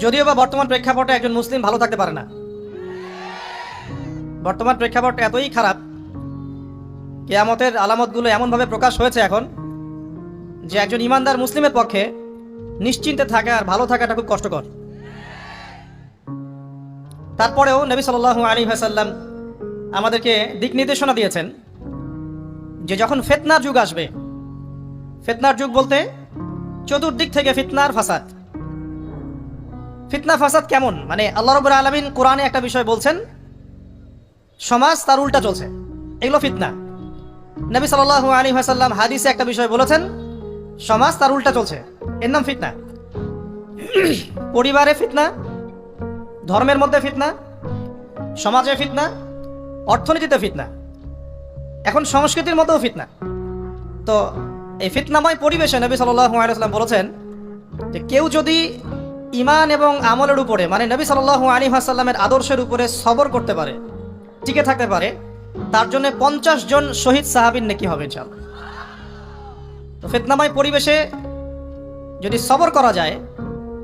যদিও বা বর্তমান প্রেক্ষাপটে একজন মুসলিম ভালো থাকতে পারে না। বর্তমান প্রেক্ষাপট এতই খারাপ, কিয়ামতের আলামতগুলো এমনভাবে প্রকাশ হয়েছে এখন যে একজন ইমানদার মুসলিমের পক্ষে নিশ্চিন্তে থাকা আর ভালো থাকাটা খুব কষ্টকর। তারপরেও নবী সাল্লাল্লাহু আলাইহি ওয়াসাল্লাম আমাদেরকে দিক নির্দেশনা দিয়েছেন যে যখন ফিতনার যুগ আসবে, ফিতনার যুগ বলতে চতুর্দিক থেকে ফিতনার ফাসাদ। ফিতনা ফাসাদ কেমন, মানে আল্লাহ রাব্বুল আলামিন কোরআনে একটা বিষয় বলছেন, সমাজ তার উল্টা চলছে, এগুলো ফিতনা। নবী সাল্লাল্লাহু আলাইহি ওয়াসাল্লাম হাদিসে একটা বিষয় বলেছেন, সমাজ তার উল্টা চলছে, এর নাম ফিতনা। পরিবারে ফিতনা, ধর্মের মধ্যে ফিতনা, সমাজে ফিতনা, অর্থনীতিতে ফিতনা, এখন সংস্কৃতির মধ্যেও ফিতনা। তো এই ফিতনাময় পরিবেশে নবী সাল্লাল্লাহু আলাইহি ওয়াসাল্লাম বলেছেন যে কেউ যদি ঈমান এবং আমলের উপরে, মানে নবী সাল্লাল্লাহু আলাইহি ওয়াসাল্লামের আদর্শের উপরে সবর করতে পারে, টিকে থাকতে পারে, তার জন্য 50 জন শহীদ সাহাবীর নেকি হবে ইনশাআল্লাহ। তো ফিতনাময় পরিবেশে যদি সবর করা যায়,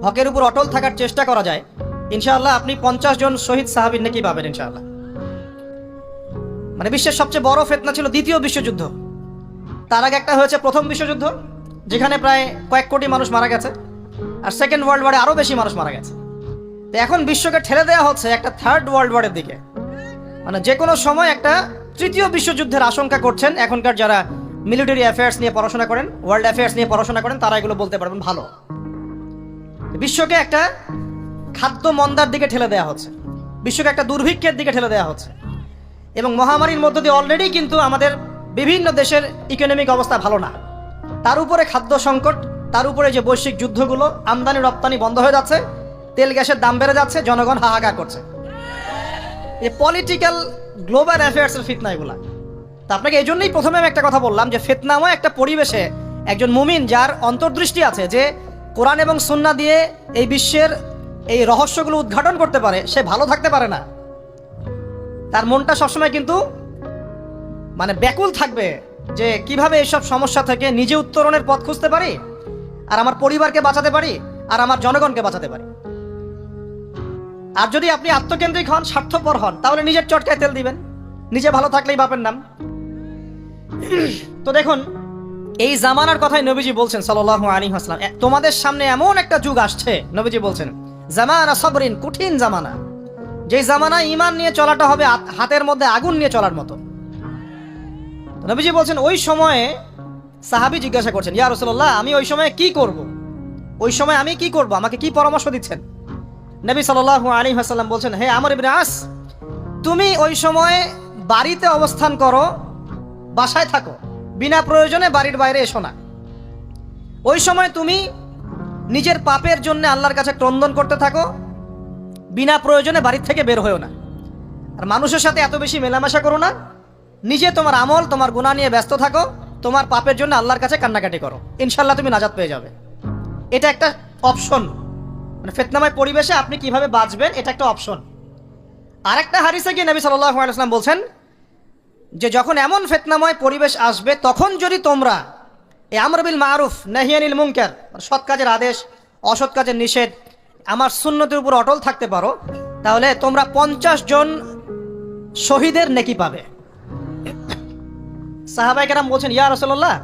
হকের উপর অটল থাকার চেষ্টা করা যায়, ইনশাআল্লাহ আপনি 50 জন শহীদ সাহাবীর নেকি পাবেন ইনশাআল্লাহ। মানে বিশ্বের সবচেয়ে বড় ফিতনা ছিল দ্বিতীয় বিশ্বযুদ্ধ। তার আগে একটা হয়েছে প্রথম বিশ্বযুদ্ধ, যেখানে প্রায় কয়েক কোটি মানুষ মারা গেছে, আর সেকেন্ড ওয়ার্ল্ড ওয়ারে আরো বেশি মানুষ মারা গেছে। তো এখন বিশ্বকে ঠেলে দেওয়া হচ্ছে একটা থার্ড ওয়ার্ল্ড ওয়ারের দিকে, মানে যে কোনো সময় একটা তৃতীয় বিশ্বযুদ্ধের আশঙ্কা করছেন এখনকার যারা মিলিটারি অ্যাফেয়ার্স নিয়ে পড়াশোনা করেন, ওয়ার্ল্ড অ্যাফেয়ার্স নিয়ে পড়াশোনা করেন, তারা এগুলো বলতে পারবেন ভালো। বিশ্বকে একটা খাদ্য মন্দার দিকে ঠেলে দেওয়া হচ্ছে, বিশ্বকে একটা দুর্ভিক্ষের দিকে ঠেলে দেওয়া হচ্ছে, এবং মহামারীর মধ্য দিয়ে অলরেডি কিন্তু আমাদের বিভিন্ন দেশের ইকোনমিক অবস্থা ভালো না, তার উপরে খাদ্য সংকট, তার উপরে যে বৈশ্বিক যুদ্ধগুলো, আমদানি রপ্তানি বন্ধ হয়ে যাচ্ছে, তেল গ্যাসের দাম বেড়ে যাচ্ছে, জনগণ হাহাকার করছে। এই পলিটিক্যাল গ্লোবাল অ্যাফেয়ার্সের ফিতনা এগুলা। তা আপনাকে এই জন্যই প্রথমে আমি একটা কথা বললাম যে ফিতনাময় একটা পরিবেশে একজন মুমিন যার অন্তর্দৃষ্টি আছে, যে কোরআন এবং সুন্নাহ দিয়ে এই বিশ্বের এই রহস্যগুলো উদ্ঘাটন করতে পারে, সে ভালো থাকতে পারে না। তার মনটা সবসময় কিন্তু মানে ব্যাকুল থাকবে যে কিভাবে এইসব সমস্যা থেকে নিজে উত্তরণের পথ খুঁজতে পারি, আর আমার পরিবারকে বাঁচাতে পারি, আর আমার জনগণকে বাঁচাতে পারি। আর যদি আপনি আত্মকেন্দ্রিক হন, স্বার্থপর হন, তাহলে নিজের চটকায় তেল দিবেন, নিজে ভালো থাকলেই বাপের নাম। তো দেখুন, এই জামানার কথাই নবীজি বলছেন সাল্লাল্লাহু আলাইহি ওয়াসাল্লাম, তোমাদের সামনে এমন একটা যুগ আসছে, নবীজি বলছেন জামানা সবরিন, কঠিন জামানা, যে জামানা ঈমান নিয়ে চলাটা হবে হাতের মধ্যে আগুন নিয়ে চলার মতো। নবীজি বলছেন ওই সময়ে সাহাবী জিজ্ঞাসা করছেন, ইয়া রাসূলুল্লাহ, আমি ওই সময়ে কি করব? ওই সময় আমি কি করব, আমাকে কি পরামর্শ দিচ্ছেন? নবী সাল্লাল্লাহু আলাইহি ওয়াসাল্লাম বলছেন, হে আমর ইবনে আস, তুমি ওই সময়ে বাড়িতে অবস্থান করো, বাসায় থাকো, বিনা প্রয়োজনে বাড়ির বাইরে এসো না। ওই সময় তুমি নিজের পাপের জন্য আল্লাহর কাছে ক্রন্দন করতে থাকো, বিনা প্রয়োজনে বাড়ির থেকে বের হয়েও না। আর মানুষের সাথে এত বেশি মেলামেশা করো না, নিজে তোমার আমল, তোমার গুনাহ নিয়ে ব্যস্ত থাকো, তোমার পাপের জন্য আল্লাহর কাছে কান্নাকাটি করো, ইনশাআল্লাহ তুমি নাজাত পেয়ে যাবে। এটা একটা অপশন, মানে ফিতনাময় পরিবেশে আপনি কিভাবে বাঁচবেন, এটা একটা অপশন। আরেকটা হাদিসে গিয়ে নবী সাল্লাল্লাহু আলাইহি ওয়াসাল্লাম বলছেন যে যখন এমন ফিতনাময় পরিবেশ আসবে, তখন যদি তোমরা এই আমর বিল মারুফ নাহি আনিল মুনকার, সৎ কাজের আদেশ, অসৎ কাজের নিষেধ, আমার সুন্নতের উপর অটল থাকতে পারো, তাহলে তোমরা 50 জন শহীদের নেকি পাবে। সাহাবায়ে কেরাম বলছেন, ইয়া রাসূলুল্লাহ,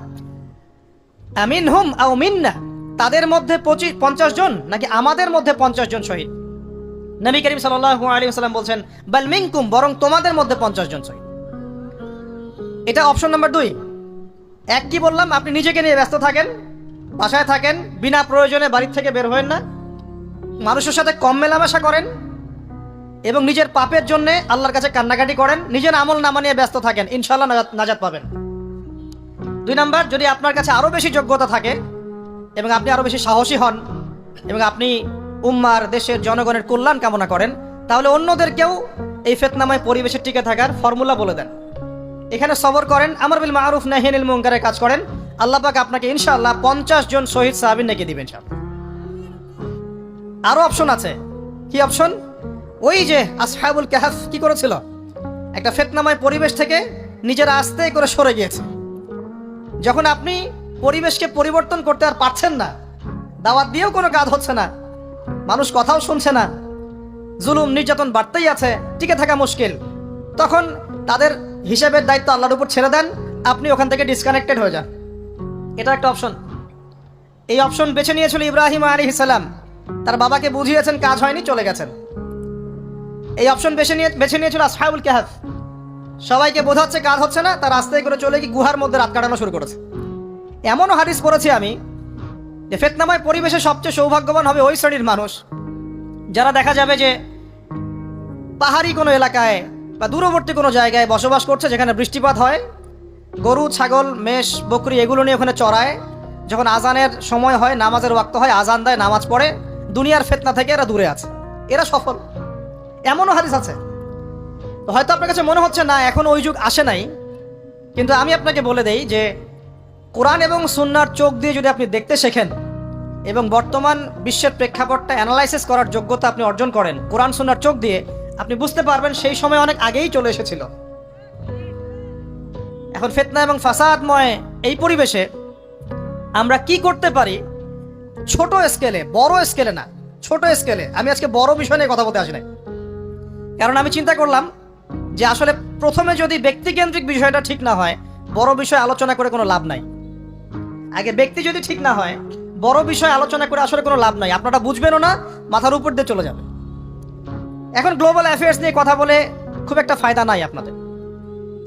আমিনহুম আও মিন্না, তাদের মধ্যে 50 জন নাকি আমাদের মধ্যে 50 জন শহীদ? নবী করিম সাল্লাল্লাহু আলাইহি ওয়াসাল্লাম বলছেন, বাল মিনকুম, বরং তোমাদের মধ্যে 50 জন শহীদ। এটা অপশন নাম্বার 2। এক কি বললাম, আপনি নিজেকে নিয়ে ব্যস্ত থাকেন, বাসায় থাকেন, বিনা প্রয়োজনে বাড়ির থেকে বের হবেন না, মানুষের সাথে কম মেলামেশা করেন, এবং নিজের পাপের জন্য আল্লাহর কাছে কান্নাকাটি করেন, নিজের আমল নামা নিয়ে ব্যস্ত থাকেন, ইনশাআল্লাহ নাজাত পাবেন। 2 নাম্বার, যদি আপনার কাছে আরো বেশি যোগ্যতা থাকে এবং আপনি আরো বেশি সাহসী হন এবং আপনি উম্মার, দেশের জনগণের কল্যাণ কামনা করেন, তাহলে অন্যদেরকেও এই ফিতনাময় পরিবেশে টিকে থাকার ফর্মুলা বলে দেন। এখানে সবর করেন, আমর বিল মারুফ নাহি আনিল মুনকারের কাজ করেন, আল্লাহ পাক আপনাকে ইনশাআল্লাহ 50 জন শহীদ সাহাবীর নেকি দিবেন ইনশাআল্লাহ। আরো অপশন আছে। কি অপশন? ওই যে আসহাবুল কাহফ কি করেছিল, একটা ফিতনাময় পরিবেশ থেকে নিজেরা আস্তে করে সরে গিয়েছে। যখন আপনি পরিবেশকে পরিবর্তন করতে আর পারছেন না, দাওয়াত দিয়েও কোনো কাজ হচ্ছে না, মানুষ কথাও শুনছে না, জুলুম নির্যাতন বাড়তেই আছে, টিকে থাকা মুশকিল, তখন তাদের হিসাবের দায়িত্ব আল্লাহর উপর ছেড়ে দেন, আপনি ওখান থেকে ডিসকানেক্টেড হয়ে যান। এটা একটা অপশন। এই অপশন বেছে নিয়েছিল ইব্রাহিম আলাইহিস সালাম। তার বাবাকে বুঝিয়েছেন, কাজ হয়নি, চলে গেছেন। এই অপশন বেছে নিয়েছিল আসহাবুল কাহফ। সবাইকে বোঝাচ্ছে কাজ হচ্ছে না, তার রাস্তায় করে চলে গিয়ে গুহার মধ্যে রাত কাটানো শুরু করেছে। এমনও হাদিস পড়েছি আমি যে ফিতনাময় পরিবেশে সবচেয়ে সৌভাগ্যবান হবে ওই শ্রেণীর মানুষ যারা দেখা যাবে যে পাহাড়ি কোনো এলাকায় বা দূরবর্তী কোনো জায়গায় বসবাস করছে, যেখানে বৃষ্টিপাত হয়, গরু ছাগল মেষ বকরি এগুলো নিয়ে ওখানে চড়ায়, যখন আজানের সময় হয়, নামাজের ওয়াক্ত হয়, আজান দেয়, নামাজ পড়ে, দুনিয়ার ফিতনা থেকে এরা দূরে আছে, এরা সফল। এমনও হাদিস আছে। তো হয়তো আপনার কাছে মনে হচ্ছে না এখন ওই যুগ আসে নাই, কিন্তু আমি আপনাকে বলে দেই যে কোরআন এবং সুন্নাহর চোখ দিয়ে যদি আপনি দেখতে শেখেন এবং বর্তমান বিশ্বের প্রেক্ষাপটটা অ্যানালাইসিস করার যোগ্যতা আপনি অর্জন করেন কোরআন সুন্নাহর চোখ দিয়ে, আপনি বুঝতে পারবেন সেই সময় অনেক আগেই চলে এসেছিল। এখন ফিতনা এবং ফাসাদময় এই পরিবেশে আমরা কি করতে পারি, ছোট স্কেলে, বড় স্কেলে না, ছোট স্কেলে। আমি আজকে বড় বিষয় নিয়ে কথা বলতে আসি নাই, কারণ আমি চিন্তা করলাম যে আসলে প্রথমে যদি ব্যক্তিকেন্দ্রিক বিষয়টা ঠিক না হয়, বড় বিষয় আলোচনা করে কোনো লাভ নাই। আগে ব্যক্তি যদি ঠিক না হয়, বড় বিষয় আলোচনা করে আসলে কোনো লাভ নাই, আপনারা বুঝবেনও না, মাথার উপর দিয়ে চলে যাবে। এখন গ্লোবাল অ্যাফেয়ার্স নিয়ে কথা বলে খুব একটা ফায়দা নাই আপনাদের।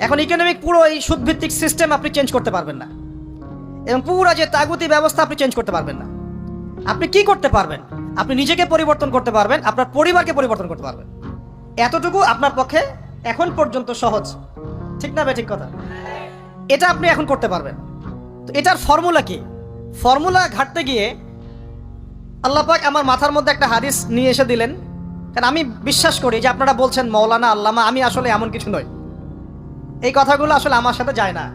এখন ইকোনমিক পুরো এই সুদভিত্তিক সিস্টেম আপনি চেঞ্জ করতে পারবেন না, এবং পুরো যে তাগুতি ব্যবস্থা আপনি চেঞ্জ করতে পারবেন না। আপনি কি করতে পারবেন? আপনি নিজেকে পরিবর্তন করতে পারবেন, আপনার পরিবারকে পরিবর্তন করতে পারবেন। এতটুকু আপনার পক্ষে এখন পর্যন্ত সহজ, ঠিক না? ঠিক কথা। এটা আপনি এখন করতে পারবেন। তো এটার ফর্মুলা কি? ফর্মুলা ঘাটতে গিয়ে আল্লাহ পাক আমার মাথার মধ্যে একটা হাদিস নিয়ে এসে দিলেন। কারণ আমি বিশ্বাস করি যে আপনারা বলছেন মৌলানা আল্লামা, আমি আসলে এমন কিছু নই। এই কথাগুলো আসলে আমার সাথে যায় না।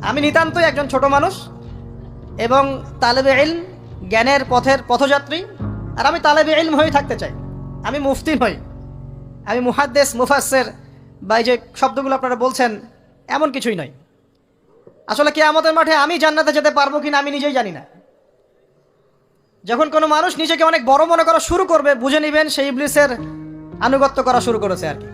আমি নিতান্তই একজন ছোট মানুষ এবং তালেবে ইলম, জ্ঞানের পথের পথযাত্রী। আর আমি তালেবে ইলম হয়ে থাকতে চাই। আমি মুফতি নই, আমি মুহাদ্দিস, মুফাসসির বা এই যে শব্দগুলো আপনারা বলছেন, এমন কিছুই নয়। আসলে কিয়ামতের মাঠে আমি জান্নাতে যেতে পারবো কিনা আমি নিজেই জানি না। যখন কোনো মানুষ নিজেকে অনেক বড় মনে করা শুরু করবে, বুঝে নেবেন সেই ইবলিসের আনুগত্য করা শুরু করেছে আর কি।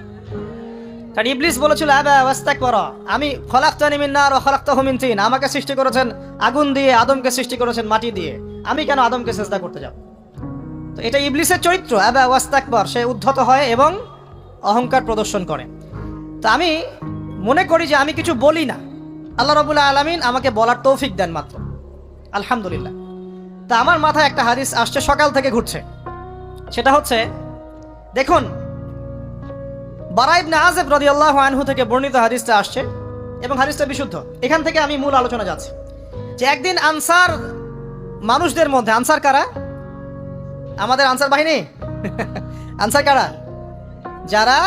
কারণ ইবলিস বলেছিল আবা ওয়াস্তাকবারা, আমি খলাকতানি মিন নার ওয়া খলাকতাহু মিন তিন, আমাকে সৃষ্টি করেছেন আগুন দিয়ে, আদমকে সৃষ্টি করেছেন মাটি দিয়ে, আমি কেন আদমকে সিজদা করতে যাব? তো এটা ইবলিসের চরিত্র, আবা ওয়াস্তাকবার, সে উদ্ধত হয় এবং অহংকার প্রদর্শন করে। তো আমি মনে করি যে আমি কিছু বলি না, আল্লাহ রাব্বুল আলামিন আমাকে বলার তৌফিক দেন মাত্র, আলহামদুলিল্লাহ। তা আমার মাথায় একটা হাদিস আসছে, সকাল থেকে ঘুরছে। সেটা হচ্ছে, দেখুন, বারা ইবনে আযিব রাদিয়াল্লাহু আনহু থেকে বর্ণিত হাদিসটা আসছে এবং হাদিসটা বিশুদ্ধ। এখান থেকে আমি মূল আলোচনা যাচ্ছি যে একদিন আনসার মানুষদের মধ্যে, আনসার কারা? আমাদের আনসার বাহিনী। আনসার কারা? যারা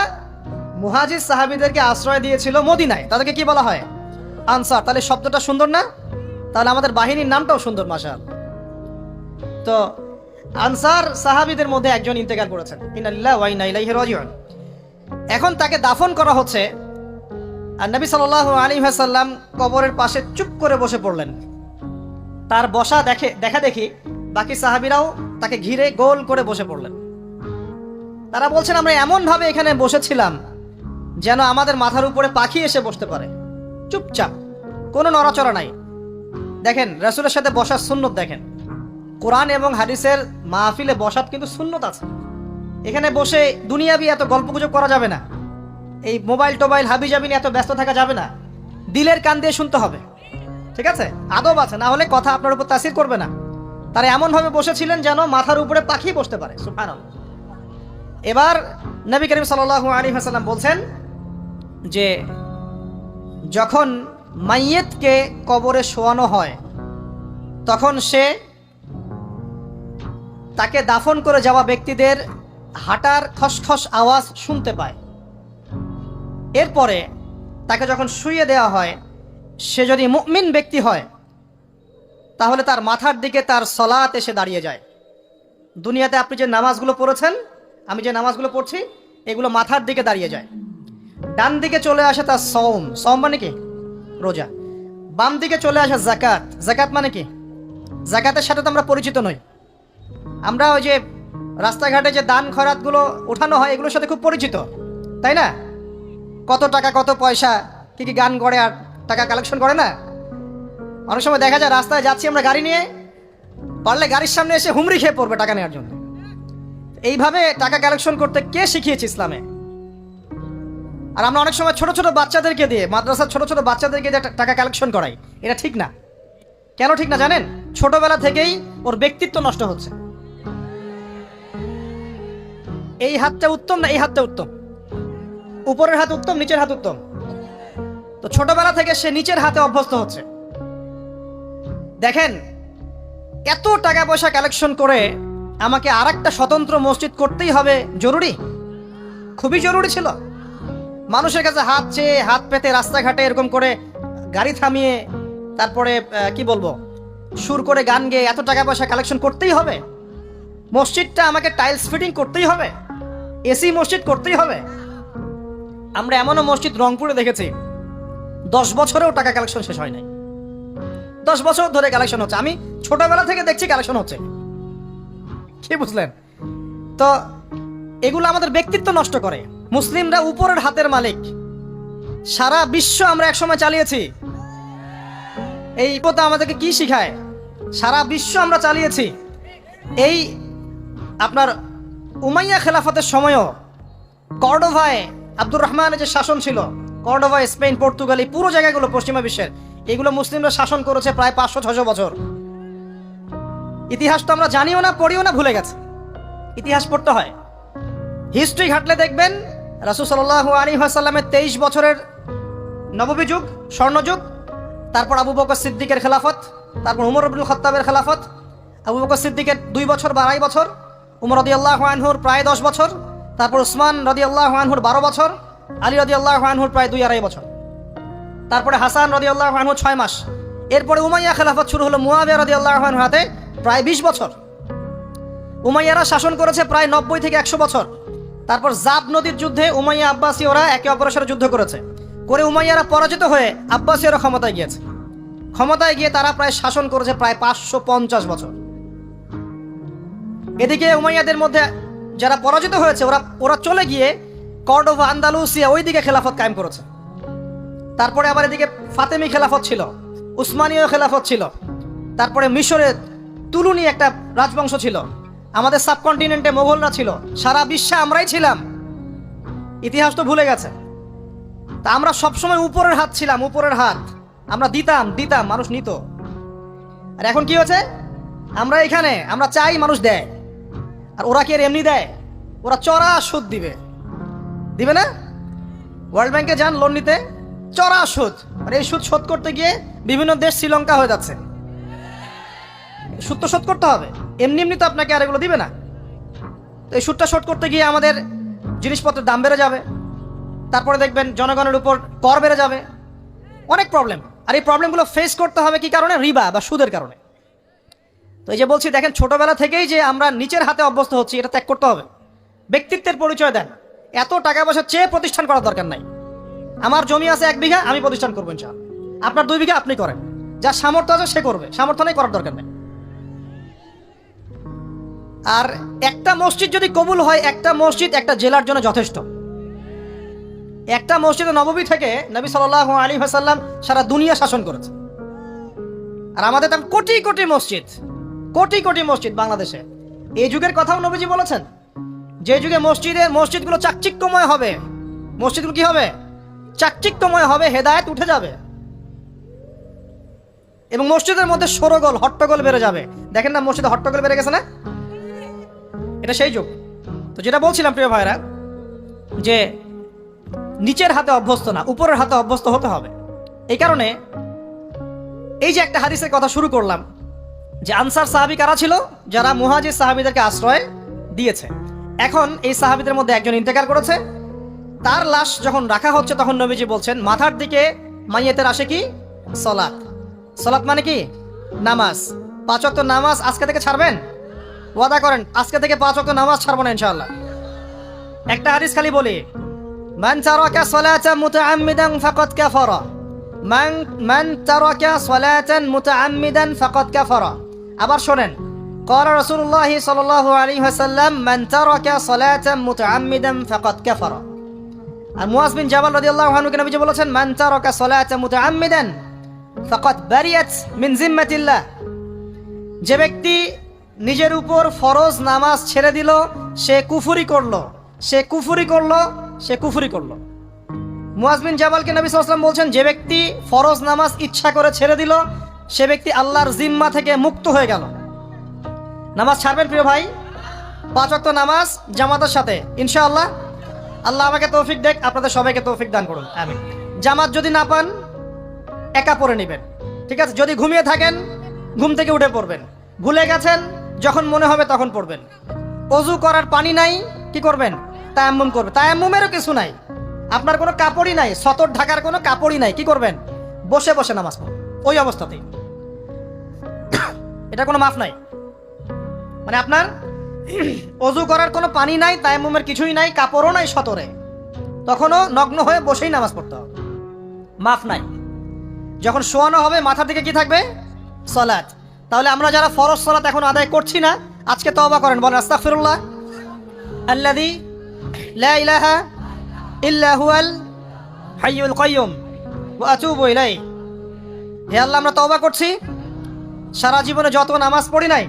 মুহাজির সাহাবীদেরকে আশ্রয় দিয়েছিল মদিনায়, তাদেরকে কি বলা হয়? আনসার। তাহলে শব্দটা সুন্দর না? তাহলে আমাদের বাহিনীর নামটাও সুন্দর, মাশাআল্লাহ। তো আনসার সাহাবীদের মধ্যে একজন ইন্তেকাল করেছেন, ইন্না লিল্লাহি ওয়া ইন্না ইলাইহি রাজিউন। এখন তাকে দাফন করা হচ্ছে, আর নবী সাল্লাল্লাহু আলাইহি ওয়াসাল্লাম কবরের পাশে চুপ করে বসে পড়লেন। তার বসা দেখা দেখি বাকি সাহাবীরাও তাকে ঘিরে গোল করে বসে পড়লেন। তারা বলছেন, আমরা এমন ভাবে এখানে বসেছিলাম যেন আমাদের মাথার উপরে পাখি এসে বসতে পারে, চুপচাপ, কোনো নড়াচড়া নাই। দেখেন রাসূলের সাথে বসার সুন্নত, দেখেন কোরআন এবং হাদিসের মাহফিলে বসার কিন্তু সুন্নত আছে। এখানে বসে দুনিয়াবি এত গল্পগুজব করা যাবে না, এই মোবাইল টোবাইল হাবিজাবি নিয়ে এত ব্যস্ত থাকা যাবে না, দিলের কান দিয়ে শুনতে হবে, ঠিক আছে? আদব আছে, না হলে কথা আপনার উপর তাসির করবে না। তারা এমনভাবে বসেছিলেন যেন মাথার উপরে পাখি বসতে পারে, সুবহানাল্লাহ। এবার নবী করিম সাল্লাল্লাহু আলাইহি ওয়াসাল্লাম বলছেন যে যখন মাইয়েতকে কবরে শোয়ানো হয় তখন সে তাকে দাফন করে যাওয়া ব্যক্তিদের হাঁটার খসখস আওয়াজ শুনতে পায়। এরপরে তাকে যখন শুইয়ে দেওয়া হয়, সে যদি মুমিন ব্যক্তি হয় তাহলে তার মাথার দিকে তার সলাত এসে দাঁড়িয়ে যায়। দুনিয়াতে আপনি যে নামাজগুলো পড়েছেন, আমি যে নামাজগুলো পড়ছি, এগুলো মাথার দিকে দাঁড়িয়ে যায়। ডান দিকে চলে আসে তার সওম, সওম মানে কি? রোজা। বাম দিকে চলে আসে জাকাত, জাকাত মানে কি? জাকাতের সাথে তো আমরা পরিচিত নই। আমরা ওই যে রাস্তাঘাটে যে দান খয়রাতগুলো ওঠানো হয় এগুলোর সাথে খুব পরিচিত, তাই না? কত টাকা কত পয়সা কি কি গান করে আর টাকা কালেকশন করে না। অনেক সময় দেখা যায় রাস্তায় যাচ্ছি আমরা গাড়ি নিয়ে, পারলে গাড়ির সামনে এসে হুমড়ি খেয়ে পড়বে টাকা নেওয়ার জন্য। এইভাবে টাকা কালেকশন করতে কে শিখিয়েছে ইসলামে? আর আমরা অনেক সময় ছোট ছোট বাচ্চাদেরকে দিয়ে, মাদ্রাসার ছোট ছোট বাচ্চাদেরকে দিয়ে টাকা কালেকশন করাই। এটা ঠিক না। কেন ঠিক না জানেন? ছোটবেলা থেকেই ওর ব্যক্তিত্ব নষ্ট হচ্ছে। এই হাতটা উত্তম না এই হাতটা উত্তম? উপরের হাত উত্তম, নিচের হাত উত্তম? তো ছোটবেলা থেকে সে নিচের হাতে অভ্যস্ত হচ্ছে। দেখেন, এত টাকা পয়সা কালেকশন করে আমাকে আর একটা স্বতন্ত্র মসজিদ করতেই হবে জরুরি? খুবই জরুরি ছিল। মানুষের কাছে হাত চেয়ে, হাত পেতে রাস্তাঘাটে এরকম করে গাড়ি থামিয়ে, তারপরে কি বলবো, সুর করে গান গেয়ে এত টাকা পয়সা কালেকশন করতেই হবে? মসজিদটা আমাকে টাইলস ফিটিং করতেই হবে? এসি মসজিদ করতেই হবে? আমরা এমনও মসজিদ রংপুরে দেখেছি 10 বছরেও টাকা কালেকশন শেষ হয় নাই। 10 বছর ধরে কালেকশন হচ্ছে। আমি ছোটবেলা থেকে দেখছি কালেকশন হচ্ছে। কি বুঝলেন? তো এগুলো আমাদের ব্যক্তিত্ব নষ্ট করে। মুসলিমরা উপরের হাতের মালিক। সারা বিশ্ব আমরা একসময় চালিয়েছি। এই কথা আমাদেরকে কি শিখায়? সারা বিশ্ব আমরা চালিয়েছি। এই আপনার উমাইয়া খেলাফতের সময়ও কর্ডোভায় আব্দুর রহমানের যে শাসন ছিল, কর্ডোভা, স্পেন, পর্তুগাল, এই পুরো জায়গাগুলো পশ্চিমা বিশ্বের, এগুলো মুসলিমরা শাসন করেছে প্রায় 500-600 বছর। ইতিহাস তো আমরা জানিও না, পড়িও না, ভুলে গেছে। ইতিহাস পড়তে হয়। হিস্ট্রি ঘাটলে দেখবেন রাসূল সাল্লাল্লাহু আলাইহি ওয়াসাল্লামের 23 বছরের নববী যুগ, স্বর্ণযুগ, তারপর আবু বকর সিদ্দিকের খেলাফত, তারপর উমর ইবনুল খাত্তাবের খেলাফত। আবু বকর সিদ্দিকের 2 বছর বা 2.5 বছর, উমর রাদিয়াল্লাহু আনহুর প্রায় 10 বছর, তারপর উসমান রাদিয়াল্লাহু আনহুর 12 বছর, আলী রাদিয়াল্লাহু আনহুর প্রায় 2-2.5 বছর, তারপরে হাসান রাদিয়াল্লাহু আনহু 6 মাস। এরপরে উমাইয়া খেলাফত শুরু হলো মুয়াবিয়া রাদিয়াল্লাহু আনহুর হাতে, প্রায় 20 বছর। উমাইয়ারা শাসন করেছে প্রায় 90 থেকে 100 বছর। তারপর জাব নদীর যুদ্ধে উমাইয়া আব্বাসী ওরা একে অপরের সাথে যুদ্ধ করেছে, করে উমাইয়ারা পরাজিত হয়ে আব্বাসীয়রা ক্ষমতায় গিয়েছে। ক্ষমতায় গিয়ে তারা প্রায় শাসন করেছে প্রায় 550 বছর। এদিকে উমাইয়াদের মধ্যে যারা পরাজিত হয়েছে ওরা চলে গিয়ে কর্ডোভা, আন্দালুসিয়া, ওইদিকে খেলাফত কায়েম করেছে। তারপরে আবার এদিকে ফাতেমি খেলাফত ছিল, উসমানীয় খেলাফত ছিল, তারপরে মিশরে তুলুনি একটা রাজবংশ ছিল, আমাদের সাবকন্টিনেন্টে মোগলরা ছিল, সারা বিশ্বে আমরাই ছিলাম। ইতিহাস তো ভুলে গেছে। তা আমরা সবসময় উপরের হাত ছিলাম, উপরের হাত। আমরা দিতাম, মানুষ নিত। আর এখন কি হচ্ছে? আমরা এখানে আমরা চাই, মানুষ দেয়। আর ওরা কি আর এমনি দেয়? ওরা চড়া সুদ দিবে না? ওয়ার্ল্ড ব্যাংকে যান লোন নিতে, চড়া সুদ। আর এই সুদ শোধ করতে গিয়ে বিভিন্ন দেশ শ্রীলঙ্কা হয়ে যাচ্ছে। সুদ তো শোধ করতে হবে, এমনি এমনি তো আপনাকে আর এগুলো দিবে না। তো এই সুদটা শোধ করতে গিয়ে আমাদের জিনিসপত্রের দাম বেড়ে যাবে, তারপরে দেখবেন জনগণের উপর কর বেড়ে যাবে, অনেক প্রবলেম। আর এই প্রবলেমগুলো ফেস করতে হবে কি কারণে? রিবা বা সুদের কারণে। তো এই যে বলছি, দেখেন ছোটবেলা থেকেই যে আমরা নিচের হাতে অভ্যস্ত হচ্ছি, এটা ত্যাগ করতে হবে। ব্যক্তিত্বের পরিচয় দেন। এত টাকা পয়সা চেয়ে প্রতিষ্ঠান করার দরকার নাই। আমার জমি আছে 1 বিঘা, আমি প্রতিষ্ঠান করবো ইনশাআল্লাহ। আপনার 2 বিঘা আপনি করেন, যার সামর্থ্য আছে সে করবে, সামর্থ্য নেই করার দরকার নেই। আর একটা মসজিদ যদি কবুল হয়, একটা মসজিদ একটা জেলার জন্য যথেষ্ট। একটা মসজিদে নববী থেকে নবী সাল্লাল্লাহু আলাইহি ওয়াসাল্লাম সারা দুনিয়া শাসন করেছে। আর আমাদের তো কোটি কোটি মসজিদ বাংলাদেশে। এই যুগের কথাও নবীজি বলেছেন, যে যুগে মসজিদগুলো চাকচিক্যময় হবে, মসজিদগুলো কি হবে? চাকচিক্যময় হবে, হেদায়েত উঠে যাবে এবং মসজিদের মধ্যে শোরগোল, হট্টগোল বেড়ে যাবে। দেখেন না মসজিদে হট্টগোল বেড়ে গেছে না? এটা সেই যুগ। তো যেটা বলছিলাম প্রিয় ভাইরা, যে নিচের হাতে অভ্যস্ত না, উপরের হাতে অভ্যস্ত হতে হবে। এই কারণে এই যে একটা হাদিসের কথা শুরু করলাম, যে আনসার সাহাবী কারা ছিল? যারা মুহাজির সাহাবীদেরকে আশ্রয় দিয়েছে। এখন এই সাহাবীদের মধ্যে একজন ইন্তেকাল করেছে, তার লাশ যখন রাখা হচ্ছে তখন নবীজি বলছেন, মাথার দিকে মাইয়েতের আসে কি? সালাত। সালাত মানে কি? নামাজ। 5 ওয়াক্ত নামাজ আজকে থেকে ছাড়বেন? ওয়াদা করেন আজকে থেকে 5 ওয়াক্ত নামাজ ছাড়বো না ইনশাআল্লাহ। একটা হাদিস খালি বলি, মান তারাকা সালাতান মুতাআম্মিদান ফাকাদ কাফারা, মান তারাকা সালাতান মুতাআম্মিদান ফাকাদ কাফারা। আবার শোনেন, قال رسول الله صلى الله عليه وسلم من ترك صلاة متعمدا فقد كفر আর মুয়াজ বিন জাবাল রাদিয়াল্লাহু আনহু কে নবীজি বলেছেন মান তারাকা সালাতা মুতাআম্মিদান ফাকাদ বারিয়াত মিন জিম্মাতিল্লাহ, যে ব্যক্তি নিজের উপর ফরজ নামাজ ছেড়ে দিল সে কুফরি করলো, সে কুফরি করলো, সে কুফরি করলো। মুয়াজ বিন জাবালকে নবী সাল্লাল্লাহু আলাইহি ওয়াসাল্লাম বলছেন যে ব্যক্তি ফরজ নামাজ ইচ্ছা করে ছেড়ে দিল সে ব্যক্তি আল্লাহর জিম্মা থেকে মুক্ত হয়ে গেল। নামাজ ছাড়বেন প্রিয় ভাই, 5 ওয়াক্ত নামাজ জামাতের সাথে ইনশাআল্লাহ। আল্লাহ আমাকে তৌফিক দেখ, আপনাদের সবাইকে তৌফিক দান করুন, আমিন। জামাত যদি না পান একা পড়ে নেবেন, ঠিক আছে? যদি ঘুমিয়ে থাকেন ঘুম থেকে উঠে পড়বেন, ভুলে গেছেন যখন মনে হবে তখন পড়বেন। অজু করার পানি নাই, কি করবেন? তায়াম্মুম করবেন। তায়াম্মুমেরও কিছু নাই, আপনার কোনো কাপড়ই নাই, সতর ঢাকার কোনো কাপড়ই নাই, কি করবেন? বসে বসে নামাজ পড়বেন ওই অবস্থাতেই। এটা কোনো মাফ নাই, মানে আপনার অজু করার কোনো পানি নাই, তায়াম্মুমের কিছুই নাই, কাপড়ও নাই সতরে, তখনও নগ্ন হয়ে বসেই নামাজ পড়তে হবে, মাফ নাই। যখন শোয়ানো হবে মাথার দিকে কি থাকবে? সালাত। তাহলে আমরা যারা ফরজ সালাত এখন আদায় করছি না আজকে তওবা করেন, বলেন আস্তাগফিরুল্লাহ আল্লাযী লা ইলাহা ইল্লা হুয়াল হাইয়ুল কাইয়্যুম ওয়া আতুবু ইলাইহি। হে আল্লাহ, আমরা তওবা করছি, সারা জীবনে যত নামাজ পড়ি নাই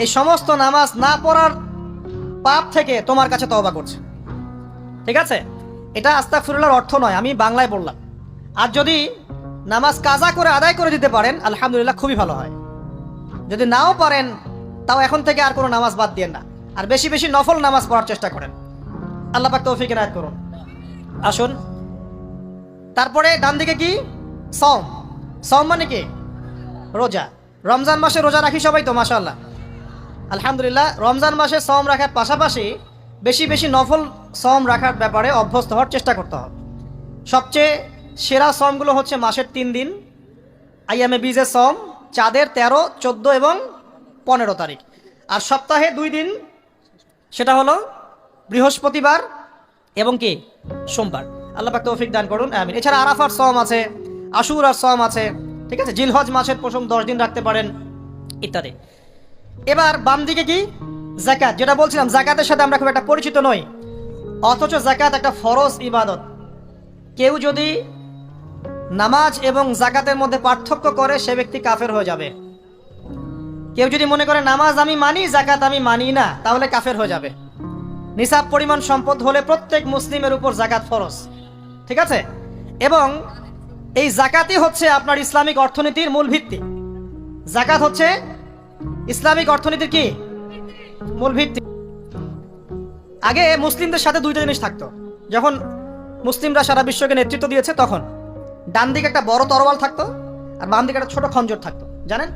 এই সমস্ত নামাজ না পড়ার পাপ থেকে তোমার কাছে তওবা করছি, ঠিক আছে? এটা আস্তাগফিরুল্লাহর অর্থ নয়, আমি বাংলায় বললাম। আর যদি নামাজ কাজা করে আদায় করে দিতে পারেন আলহামদুলিল্লাহ, খুবই ভালো হয়। যদি নাও পারেন তাও এখন থেকে আর কোনো নামাজ বাদ দিয়েন না, আর বেশি বেশি নফল নামাজ পড়ার চেষ্টা করেন। আল্লাহ পাক তৌফিক এনায়েত করুন। আসুন, তারপরে ডান দিকে কি? সওম। সওম মানে কি? রোজা। রমজান মাসে রোজা রাখি সবাই তো, মাশাআল্লাহ, আলহামদুলিল্লাহ। রমজান মাসে সওম রাখার পাশাপাশি বেশি বেশি নফল সওম রাখার ব্যাপারে অভ্যস্ত হওয়ার চেষ্টা করতে হবে। সবচেয়ে সেরা সওমগুলো হচ্ছে মাসের 3 দিন, আইয়ামে বীজের সওম, চাঁদের 13, 14 এবং 15 তারিখ। আর সপ্তাহে 2 দিন, সেটা হলো বৃহস্পতিবার এবং কি? সোমবার। আল্লাহ পাক তৌফিক দান করুন, আমিন। এছাড়া আরাফার সওম আছে, আশুরার সওম আছে, ঠিক আছে? জিলহজ মাসের প্রথম 10 দিন রাখতে পারেন, ইত্যাদি। এবার বাম দিকে কি? যাকাত। যেটা বলছিলাম, যাকাতের সাথে আমরা খুব একটা পরিচিত নই, অথচ যাকাত একটা ফরজ ইবাদত। কেউ যদি নামাজ এবং যাকাতের মধ্যে পার্থক্য করে সে ব্যক্তি কাফের হয়ে যাবে। কেউ যদি মনে করে নামাজ আমি মানি, যাকাত আমি মানি না, তাহলে কাফের হয়ে যাবে। নিসাব পরিমাণ সম্পদ হলে প্রত্যেক মুসলিমের উপর যাকাত ফরজ, ঠিক আছে? এবং এই যাকাতই হচ্ছে আপনার ইসলামিক অর্থনীতির মূল ভিত্তি। যাকাত হচ্ছে ইসলামিক অর্থনীতির কি? মূল ভিত্তি। আগে মুসলিমদের সাথে 2টা জিনিস থাকতো। যখন মুসলিমরা সারা বিশ্বকে নেতৃত্ব দিয়েছে তখন ডান দিকে একটা বড় তরোয়াল থাকতো আর বাম দিকে একটা ছোট খঞ্জর থাকতো, জানেন?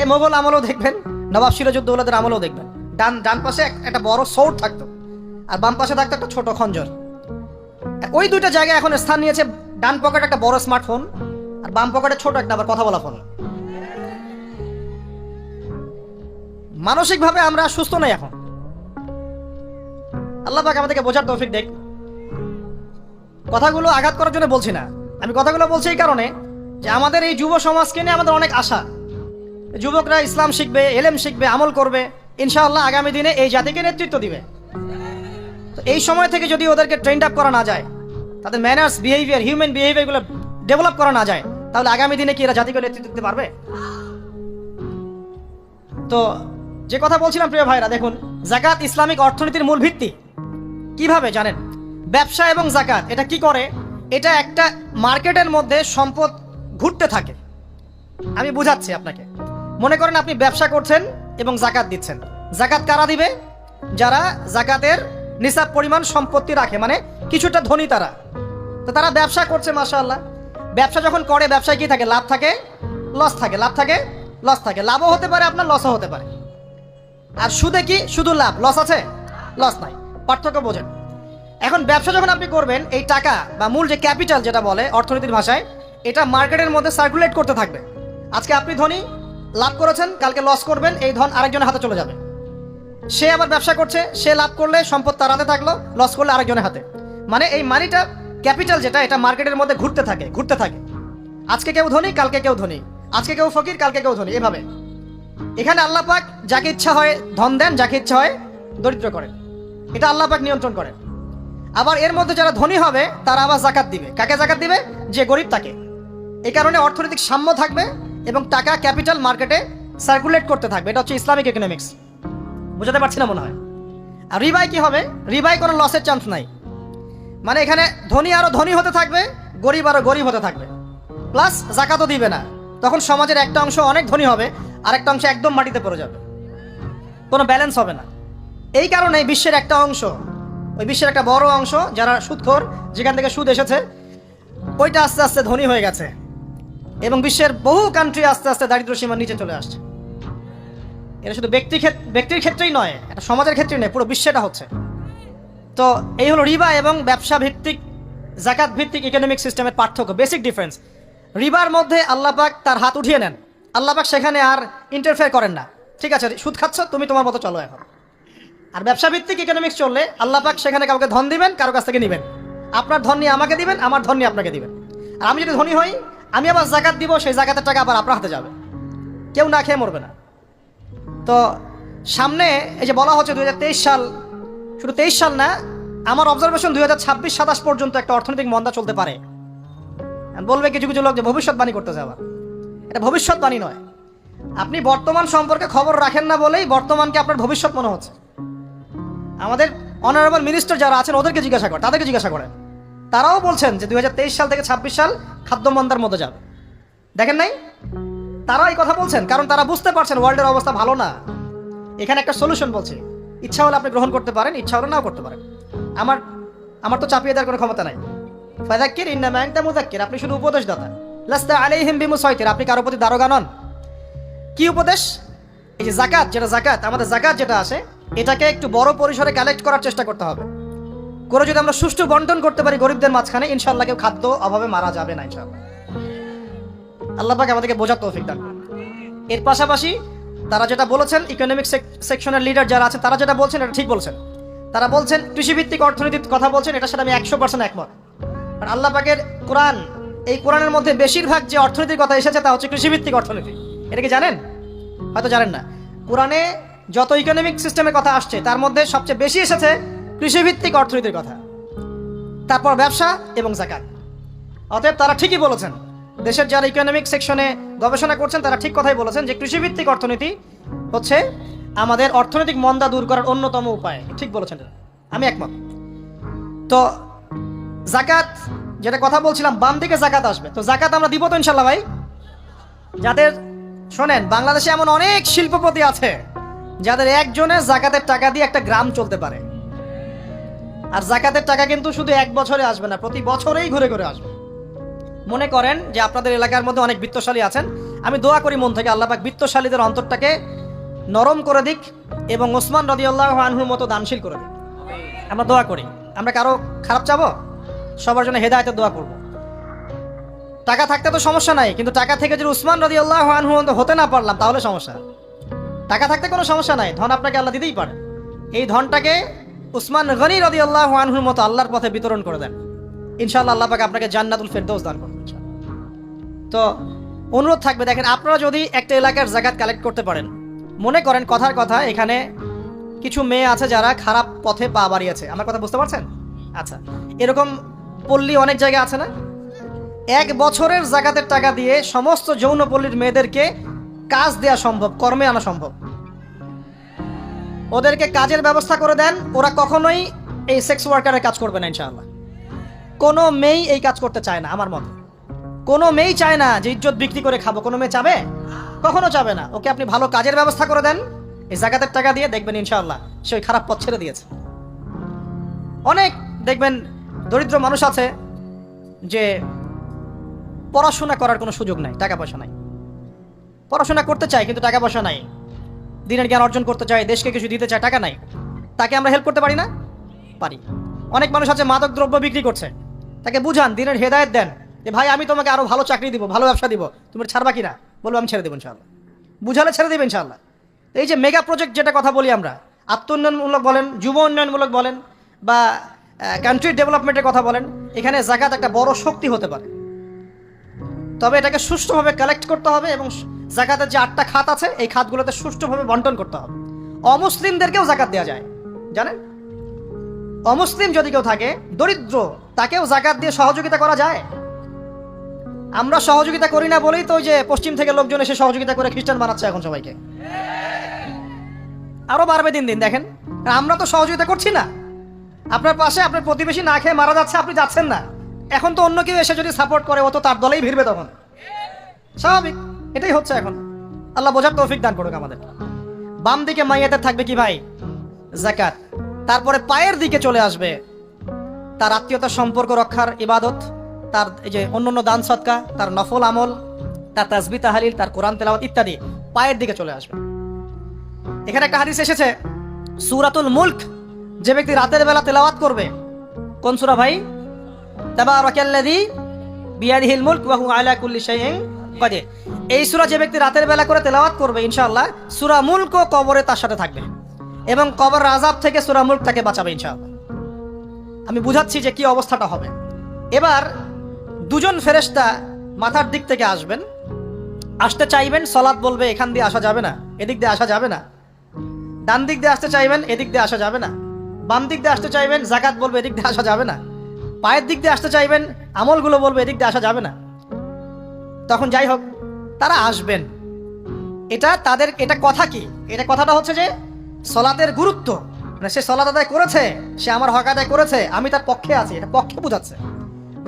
এই মোগল আমলেও দেখবেন, নবাব সিরাজউদ্দৌলাদের আমলেও দেখবেন, ডান পাশে একটা বড় সৌর থাকতো আর বাম পাশে থাকতো একটা ছোট খঞ্জর। ওই 2টা জায়গায় এখন স্থান নিয়েছে। ডান পকেটে একটা বড় স্মার্টফোন আর বাম পকেটে ছোট একটা আবার কথা বলা ফোন। মানসিকভাবে আমরা সুস্থ নই এখন। আল্লাহ পাক আমাদেরকে বোঝার তৌফিক দেখ। কথাগুলো আঘাত করার জন্য বলছি না, আমি কথাগুলো বলছি এই কারণে যে আমাদের এই যুব সমাজকে নিয়ে আমাদের অনেক আশা। যুবকরা ইসলাম শিখবে, এলেম শিখবে, আমল করবে, ইনশাআল্লাহ আগামী দিনে এই জাতিকে নেতৃত্ব দিবে। তো এই সময় থেকে যদি ওদেরকে ট্রেন্ড আপ করা না যায়, তাদের ম্যানার্স, বিহেভিয়ার, হিউম্যান বিহেভিয়ারগুলো ডেভেলপ করা না যায়, তাহলে আগামী দিনে কি এরা জাতিকে নেতৃত্ব দিতে পারবে? তো যে কথা বলছিলাম প্রিয় ভাইরা, দেখুন, যাকাত ইসলামিক অর্থনীতির মূল ভিত্তি। কিভাবে জানেন? ব্যবসা এবং যাকাত এটা কি করে? এটা একটা মার্কেটের মধ্যে সম্পদ ঘুরতে থাকে। আমি বুঝাচ্ছি আপনাকে। মনে করেন আপনি ব্যবসা করছেন এবং যাকাত দিচ্ছেন। যাকাত কারা দিবে? যারা যাকাতের নিসাব পরিমাণ সম্পত্তি রাখে, মানে কিছুটা ধনী তারা। তো তারা ব্যবসা করছে, মাশাআল্লাহ। ব্যবসা যখন করে, ব্যবসায় কি থাকে? লাভ থাকে, লস থাকে, লাভ থাকে, লস থাকে। লাভও হতে পারে আপনার, লসও হতে পারে। আর সুদে কি? শুধু লাভ, লস আছে? লস নাই। পার্থক্য বোঝেন। এখন ব্যবসা যখন আপনি করবেন, এই টাকা বা মূল যে ক্যাপিটাল যেটা বলে অর্থনীতির ভাষায়, এটা মার্কেটের মধ্যে সার্কুলেট করতে থাকবে। আজকে আপনি ধনী, লাভ করেছেন, কালকে লস করবেন, এই ধন আরেকজনের হাতে চলে যাবে। সে আবার ব্যবসা করছে, সে লাভ করলে সম্পদ তার হাতে থাকলো, লস করলে আরেকজনের হাতে। মানে এই মানিটা, ক্যাপিটাল যেটা, এটা মার্কেটের মধ্যে ঘুরতে থাকে। আজকে কেউ ধনী, কালকে কেউ ধনী, আজকে কেউ ফকির, কালকে কেউ ধনী, এভাবে। এখানে আল্লাহ পাক যাকে ইচ্ছা হয় ধন দেন, যাকে ইচ্ছা হয় দরিদ্র করেন, এটা আল্লাহ পাক নিয়ন্ত্রণ করেন। আবার এর মধ্যে যারা ধনী হবে তারা আবার জাকাত দিবে। কাকে জাকাত দিবে? যে গরিব তাকে। এই কারণে অর্থনৈতিক সাম্য থাকবে এবং টাকা ক্যাপিটাল মার্কেটে সার্কুলেট করতে থাকবে। এটা হচ্ছে ইসলামিক ইকোনমিক্স। বুঝাতে পারছি না মনে হয়। আর রিবাই কি হবে? রিবাই কোনো লসের চান্স নাই। মানে এখানে ধনী আরো ধনী হতে থাকবে, গরিব আরো গরিব হতে থাকবে, প্লাস জাকাতও দিবে না। তখন সমাজের একটা অংশ অনেক ধনী হবে আর একটা অংশ একদম মাটিতে পড়ে যাবে, কোনো ব্যালেন্স হবে না। এই কারণে বিশ্বের একটা অংশ, ওই বিশ্বের একটা বড় অংশ যারা সুদখোর, যেখান থেকে সুদ এসেছে, ওইটা আস্তে আস্তে ধনী হয়ে গেছে এবং বিশ্বের বহু কান্ট্রি আস্তে আস্তে দারিদ্র সীমার নিচে চলে আসছে। এটা শুধু ব্যক্তির ক্ষেত্রেই নয়, এটা সমাজের ক্ষেত্রেই নয়, পুরো বিশ্বটা হচ্ছে। তো এই হলো রিবা এবং ব্যবসা ভিত্তিক জাকাত ভিত্তিক ইকোনমিক সিস্টেমের পার্থক্য, বেসিক ডিফারেন্স। রিবার মধ্যে আল্লাহ পাক তার হাত উঠিয়ে নেন, আল্লাহ পাক সেখানে আর ইন্টারফেয়ার করেন না। ঠিক আছে, সুদ খাচ্ছ, তুমি তোমার মতো চলো এখন। আর ব্যবসা ভিত্তিক ইকোনমিক্স চললে আল্লাহ পাক সেখানে কাউকে ধন দিবেন, কারো কাছ থেকে নেবেন। আপনার ধন নিয়ে আমাকে দিবেন, আমার ধন নিয়ে আপনাকে দিবেন। আর আমি যদি ধনী হই, আমি আবার জাকাত দিব, সেই জাকাতের টাকা আবার আপনার হাতে যাবে, কেউ না খেয়ে মরবে না। তো সামনে এই যে বলা হচ্ছে 2023 সাল, শুধু 23 সাল না, আমার অবজারভেশন 2026-27 পর্যন্ত একটা অর্থনৈতিক মন্দা চলতে পারে। বলবে কিছু কিছু লোক যে ভবিষ্যৎবাণী করতেছে, আবার এটা ভবিষ্যৎবাণী নয়। আপনি বর্তমান সম্পর্কে খবর রাখেন না বলেই বর্তমানকে আপনার ভবিষ্যৎ মনে হচ্ছে। আমাদের অনারেবল মিনিস্টার যারা আছেন ওদেরকে জিজ্ঞাসা করেন, তাদেরকে জিজ্ঞাসা করেন, তারাও বলছেন যে 2023 সাল থেকে 26 সাল খাদ্য মন্দার মধ্যে যাবে। দেখেন নাই? তারা এই কথা বলছেন কারণ তারা বুঝতে পারছেন ওয়ার্ল্ডের অবস্থা ভালো না। এখানে একটা সলিউশন বলছি, ইচ্ছা হলে আপনি গ্রহণ করতে পারেন, ইচ্ছা হলে নাও করতে পারেন। আমার তো চাপিয়ে দেওয়ার কোনো ক্ষমতা নাই। ফাযাক্কির ইন্নামা আনতা মুযাক্কির, আপনি শুধু উপদেশদাতা। লাস্তা আলাইহিম বিমুসাইতির, আপনি কারো প্রতি দারোগা নন। কি উপদেশ? এই যে জাকাত, যেটা জাকাত, আমাদের জাকাত যেটা আসে, এটাকে একটু বড় পরিসরে কালেক্ট করার চেষ্টা করতে হবে। করে যদি আমরা সুষ্ঠু বন্টন করতে পারি গরিবদের মাঝখানে, ইনশাআল্লাহ কেউ খাদ্য অভাবে মারা যাবে না ইনশাআল্লাহ। আল্লাহ পাক আমাদেরকে বোঝার তৌফিক দান। এর পাশাপাশি তারা যেটা বলেছেন, ইকোনমিক সেকশনের লিডার যারা আছে তারা যেটা বলছেন এটা ঠিক বলছেন। তারা বলছেন কৃষিভিত্তিক অর্থনীতির কথা বলছেন, এটার সাথে আমি 100% একমত। আর আল্লাহ পাকের কোরআন, এই কোরআনের মধ্যে বেশিরভাগ যে অর্থনীতির কথা এসেছে তা হচ্ছে কৃষিভিত্তিক অর্থনীতি। এটা কি জানেন? হয়তো জানেন না। কোরআনে যত ইকোনমিক সিস্টেমের কথা আসছে তার মধ্যে সবচেয়ে বেশি এসেছে কৃষিভিত্তিক অর্থনীতির কথা, তারপর ব্যবসা এবং জাকাত। অতএব তারা ঠিকই বলেছেন, দেশের যারা ইকোনমিক সেকশনে গবেষণা করছেন তারা ঠিক কথাই বলেছেন যে কৃষিভিত্তিক অর্থনীতি হচ্ছে আমাদের অর্থনৈতিক মন্দা দূর করার অন্যতম উপায়। ঠিক বলেছেন, আমি একমত। তো জাকাত যেটা কথা বলছিলাম, বাম দিকে জাকাত আসবে, তো জাকাত আমরা দিব তো ইনশাল্লাহ ভাই। যাদের শোনেন, বাংলাদেশে এমন অনেক শিল্পপতি আছে যাদের একজনের জাকাতের টাকা দিয়ে একটা গ্রাম চলতে পারে। আর জাকাতের টাকা কিন্তু শুধু এক বছরে আসবে না, প্রতি বছরেই ঘুরে ঘুরে আসবে। মনে করেন যে আপনাদের এলাকার মধ্যে অনেক বিত্তশালী আছেন, আমি দোয়া করি মন থেকে আল্লাহ পাক বিত্তশালীদের অন্তরটাকে নরম করে দিক এবং ওসমান রাদিয়াল্লাহু আনহুর মতো দানশীল করে দিক। আমরা দোয়া করি, আমরা কারো খারাপ চাবো, সবার জন্য হেদায়েতের দোয়া করব। টাকা থাকতে তো সমস্যা নাই, কিন্তু টাকা থেকে যদি উসমান রাদিয়াল্লাহু আনহু হতে না পারলাম তাহলে সমস্যা। টাকা থাকতে কোনো সমস্যা নাই, ধন আপনাকে আল্লাহ দিতেই পারে। এই ধনটাকে উসমান গনি রাদিয়াল্লাহু আনহুর মতো আল্লাহর পথে বিতরণ করে দেন, ইনশাআল্লাহ আল্লাহ পাক আপনাকে জান্নাতুল ফেরদৌস দান করবেন। তো অনুরোধ থাকবে, দেখেন আপনারা যদি একটা এলাকার জাকাত কালেক্ট করতে পারেন, মনে করেন কথার কথা এখানে কিছু মেয়ে আছে যারা খারাপ পথে পা বাড়িয়েছে, আমার কথা বুঝতে পারছেন? আচ্ছা, এরকম পল্লী অনেক জায়গায় আছে না? এক বছরের জাকাতের টাকা দিয়ে সমস্ত যৌনপল্লীর মেয়েদেরকে কাজ দেওয়া সম্ভব, কর্মে আনা সম্ভব। ওদেরকে কাজের ব্যবস্থা করে দেন, ওরা কখনোই এই সেক্স ওয়ার্কারের কাজ করবে না ইনশাআল্লাহ। কোনো মেয়ে এই কাজ করতে চায় না, আমার মতে কোনো মেয়ে চায় না যে ইজ্জত বিক্রি করে খাবো, কোনো মেয়ে চাবে? কখনো চাবে না। ওকে আপনি ভালো কাজের ব্যবস্থা করে দেন এই জাকাতের টাকা দিয়ে, দেখবেন ইনশাআল্লাহ সে ওই খারাপ পথ ছেড়ে দিয়েছে। অনেক দেখবেন দরিদ্র মানুষ আছে যে পড়াশোনা করার কোনো সুযোগ নাই, টাকা পয়সা নাই, পড়াশোনা করতে চায় কিন্তু টাকা পয়সা নাই, দিনের জ্ঞান অর্জন করতে চায়, দেশকে কিছু দিতে চায়, টাকা নাই। তাকে আমরা হেল্প করতে পারি না? পারি। অনেক মানুষ আছে মাদক দ্রব্য বিক্রি করছে, তাকে বুঝান, দিনের হেদায়েত দেন যে ভাই আমি তোমাকে আরো ভালো চাকরি দিব, ভালো ব্যবসা দিব, তুমি ছাড়বা কিনা? বলবো আমি ছেড়ে দেবো ইনশাআল্লাহ। বুঝালে ছেড়ে দেবে ইনশাআল্লাহ। এই যে মেগা প্রজেক্ট যেটা কথা বলি আমরা, আত্ম উন্নয়নমূলক বলেন, যুব উন্নয়নমূলক বলেন, বা কান্ট্রি ডেভেলপমেন্টের কথা বলেন, এখানে জাকাত একটা বড় শক্তি হতে পারে। তবে এটাকে সুষ্ঠুভাবে কালেক্ট করতে হবে এবং জাকাতের যে 8টা খাত আছে এই খাতগুলোতে সুষ্ঠুভাবে বন্টন করতে হবে। অমুসলিমদেরকেও জাকাত দেওয়া যায়, জানেন? অমুসলিম যদি কেউ থাকে, দরিদ্র, তাকেও জাকাত দিয়ে সহযোগিতা করা যায়। আমরা সহযোগিতা করি না বলেই তো ওই যে পশ্চিম থেকে লোকজন এসে সহযোগিতা করে খ্রিস্টান বানাচ্ছে এখন সবাইকে। আরো বাড়বে দিন দিন, দেখেন। আমরা তো সহযোগিতা করছি না। আপনার পাশে আপনার প্রতিবেশী না খেয়ে মারা যাচ্ছে, আপনি যাচ্ছেন না। এখন তো অন্য কেউ এসে যদি সাপোর্ট করে, ও তো তার দলেই ভিড়বে তখন। স্বাভাবিক, এটাই হচ্ছে এখন। আল্লাহ বোঝার তৌফিক দান করুক আমাদের। বাম দিকে মাইয়াতের থাকবে কি ভাই? যাকাত। তারপরে পায়ের দিকে চলে আসবে তার আত্মীয়তার সম্পর্ক রক্ষার ইবাদত, তার এই যে অন্যান্য দান সদকা, তার নফল আমল, তার তাসবিহ তাহলিল, তার কোরআন তেলাওয়াত ইত্যাদি পায়ের দিকে চলে আসবে। এখানে একটা হাদিস এসেছে, সূরাতুল মুলক যে ব্যক্তি রাতের বেলা তেলাওয়াত করবে, কোন সূরা ভাই? তাবারাকাল্লাযী বিয়াদিহিল মুলক ওয়া হুয়া আলা কুল্লি শাইইন কাদির। এই সূরা যে ব্যক্তি রাতের বেলা করে তেলাওয়াত করবে, ইনশাআল্লাহ সূরা মুলক কবরে তার সাথে থাকবে এবং কবর আযাব থেকে সূরা মুলক তাকে বাঁচাবে ইনশাআল্লাহ। আমি বুঝাচ্ছি যে কি অবস্থাটা হবে। এবার দুজন ফেরেশতা মাথার দিক থেকে আসবেন, আসতে চাইবেন, সালাত বলবে এখান দিয়ে আসা যাবে না, এদিক দিয়ে আসা যাবে না। ডান দিক দিয়ে আসতে চাইবেন, এদিক দিয়ে আসা যাবে না। বাম দিক দিয়ে আসতে চাইবেন, যাকাত বলবে এদিক দিয়ে আসা যাবে না। পায়ের দিক দিয়ে আসতে চাইবেন, আমলগুলো বলবে এদিক দিয়ে আসা যাবে না। তখন যাই হোক, তারা আসবেন। এটা তাদের, এটা কথা কি? এটা কথাটা হচ্ছে যে সলাতের গুরুত্ব, মানে সে সলাত আদায় করেছে, সে আমার হক আদায় করেছে, আমি তার পক্ষে আছি, এটা পক্ষে বোঝাচ্ছে।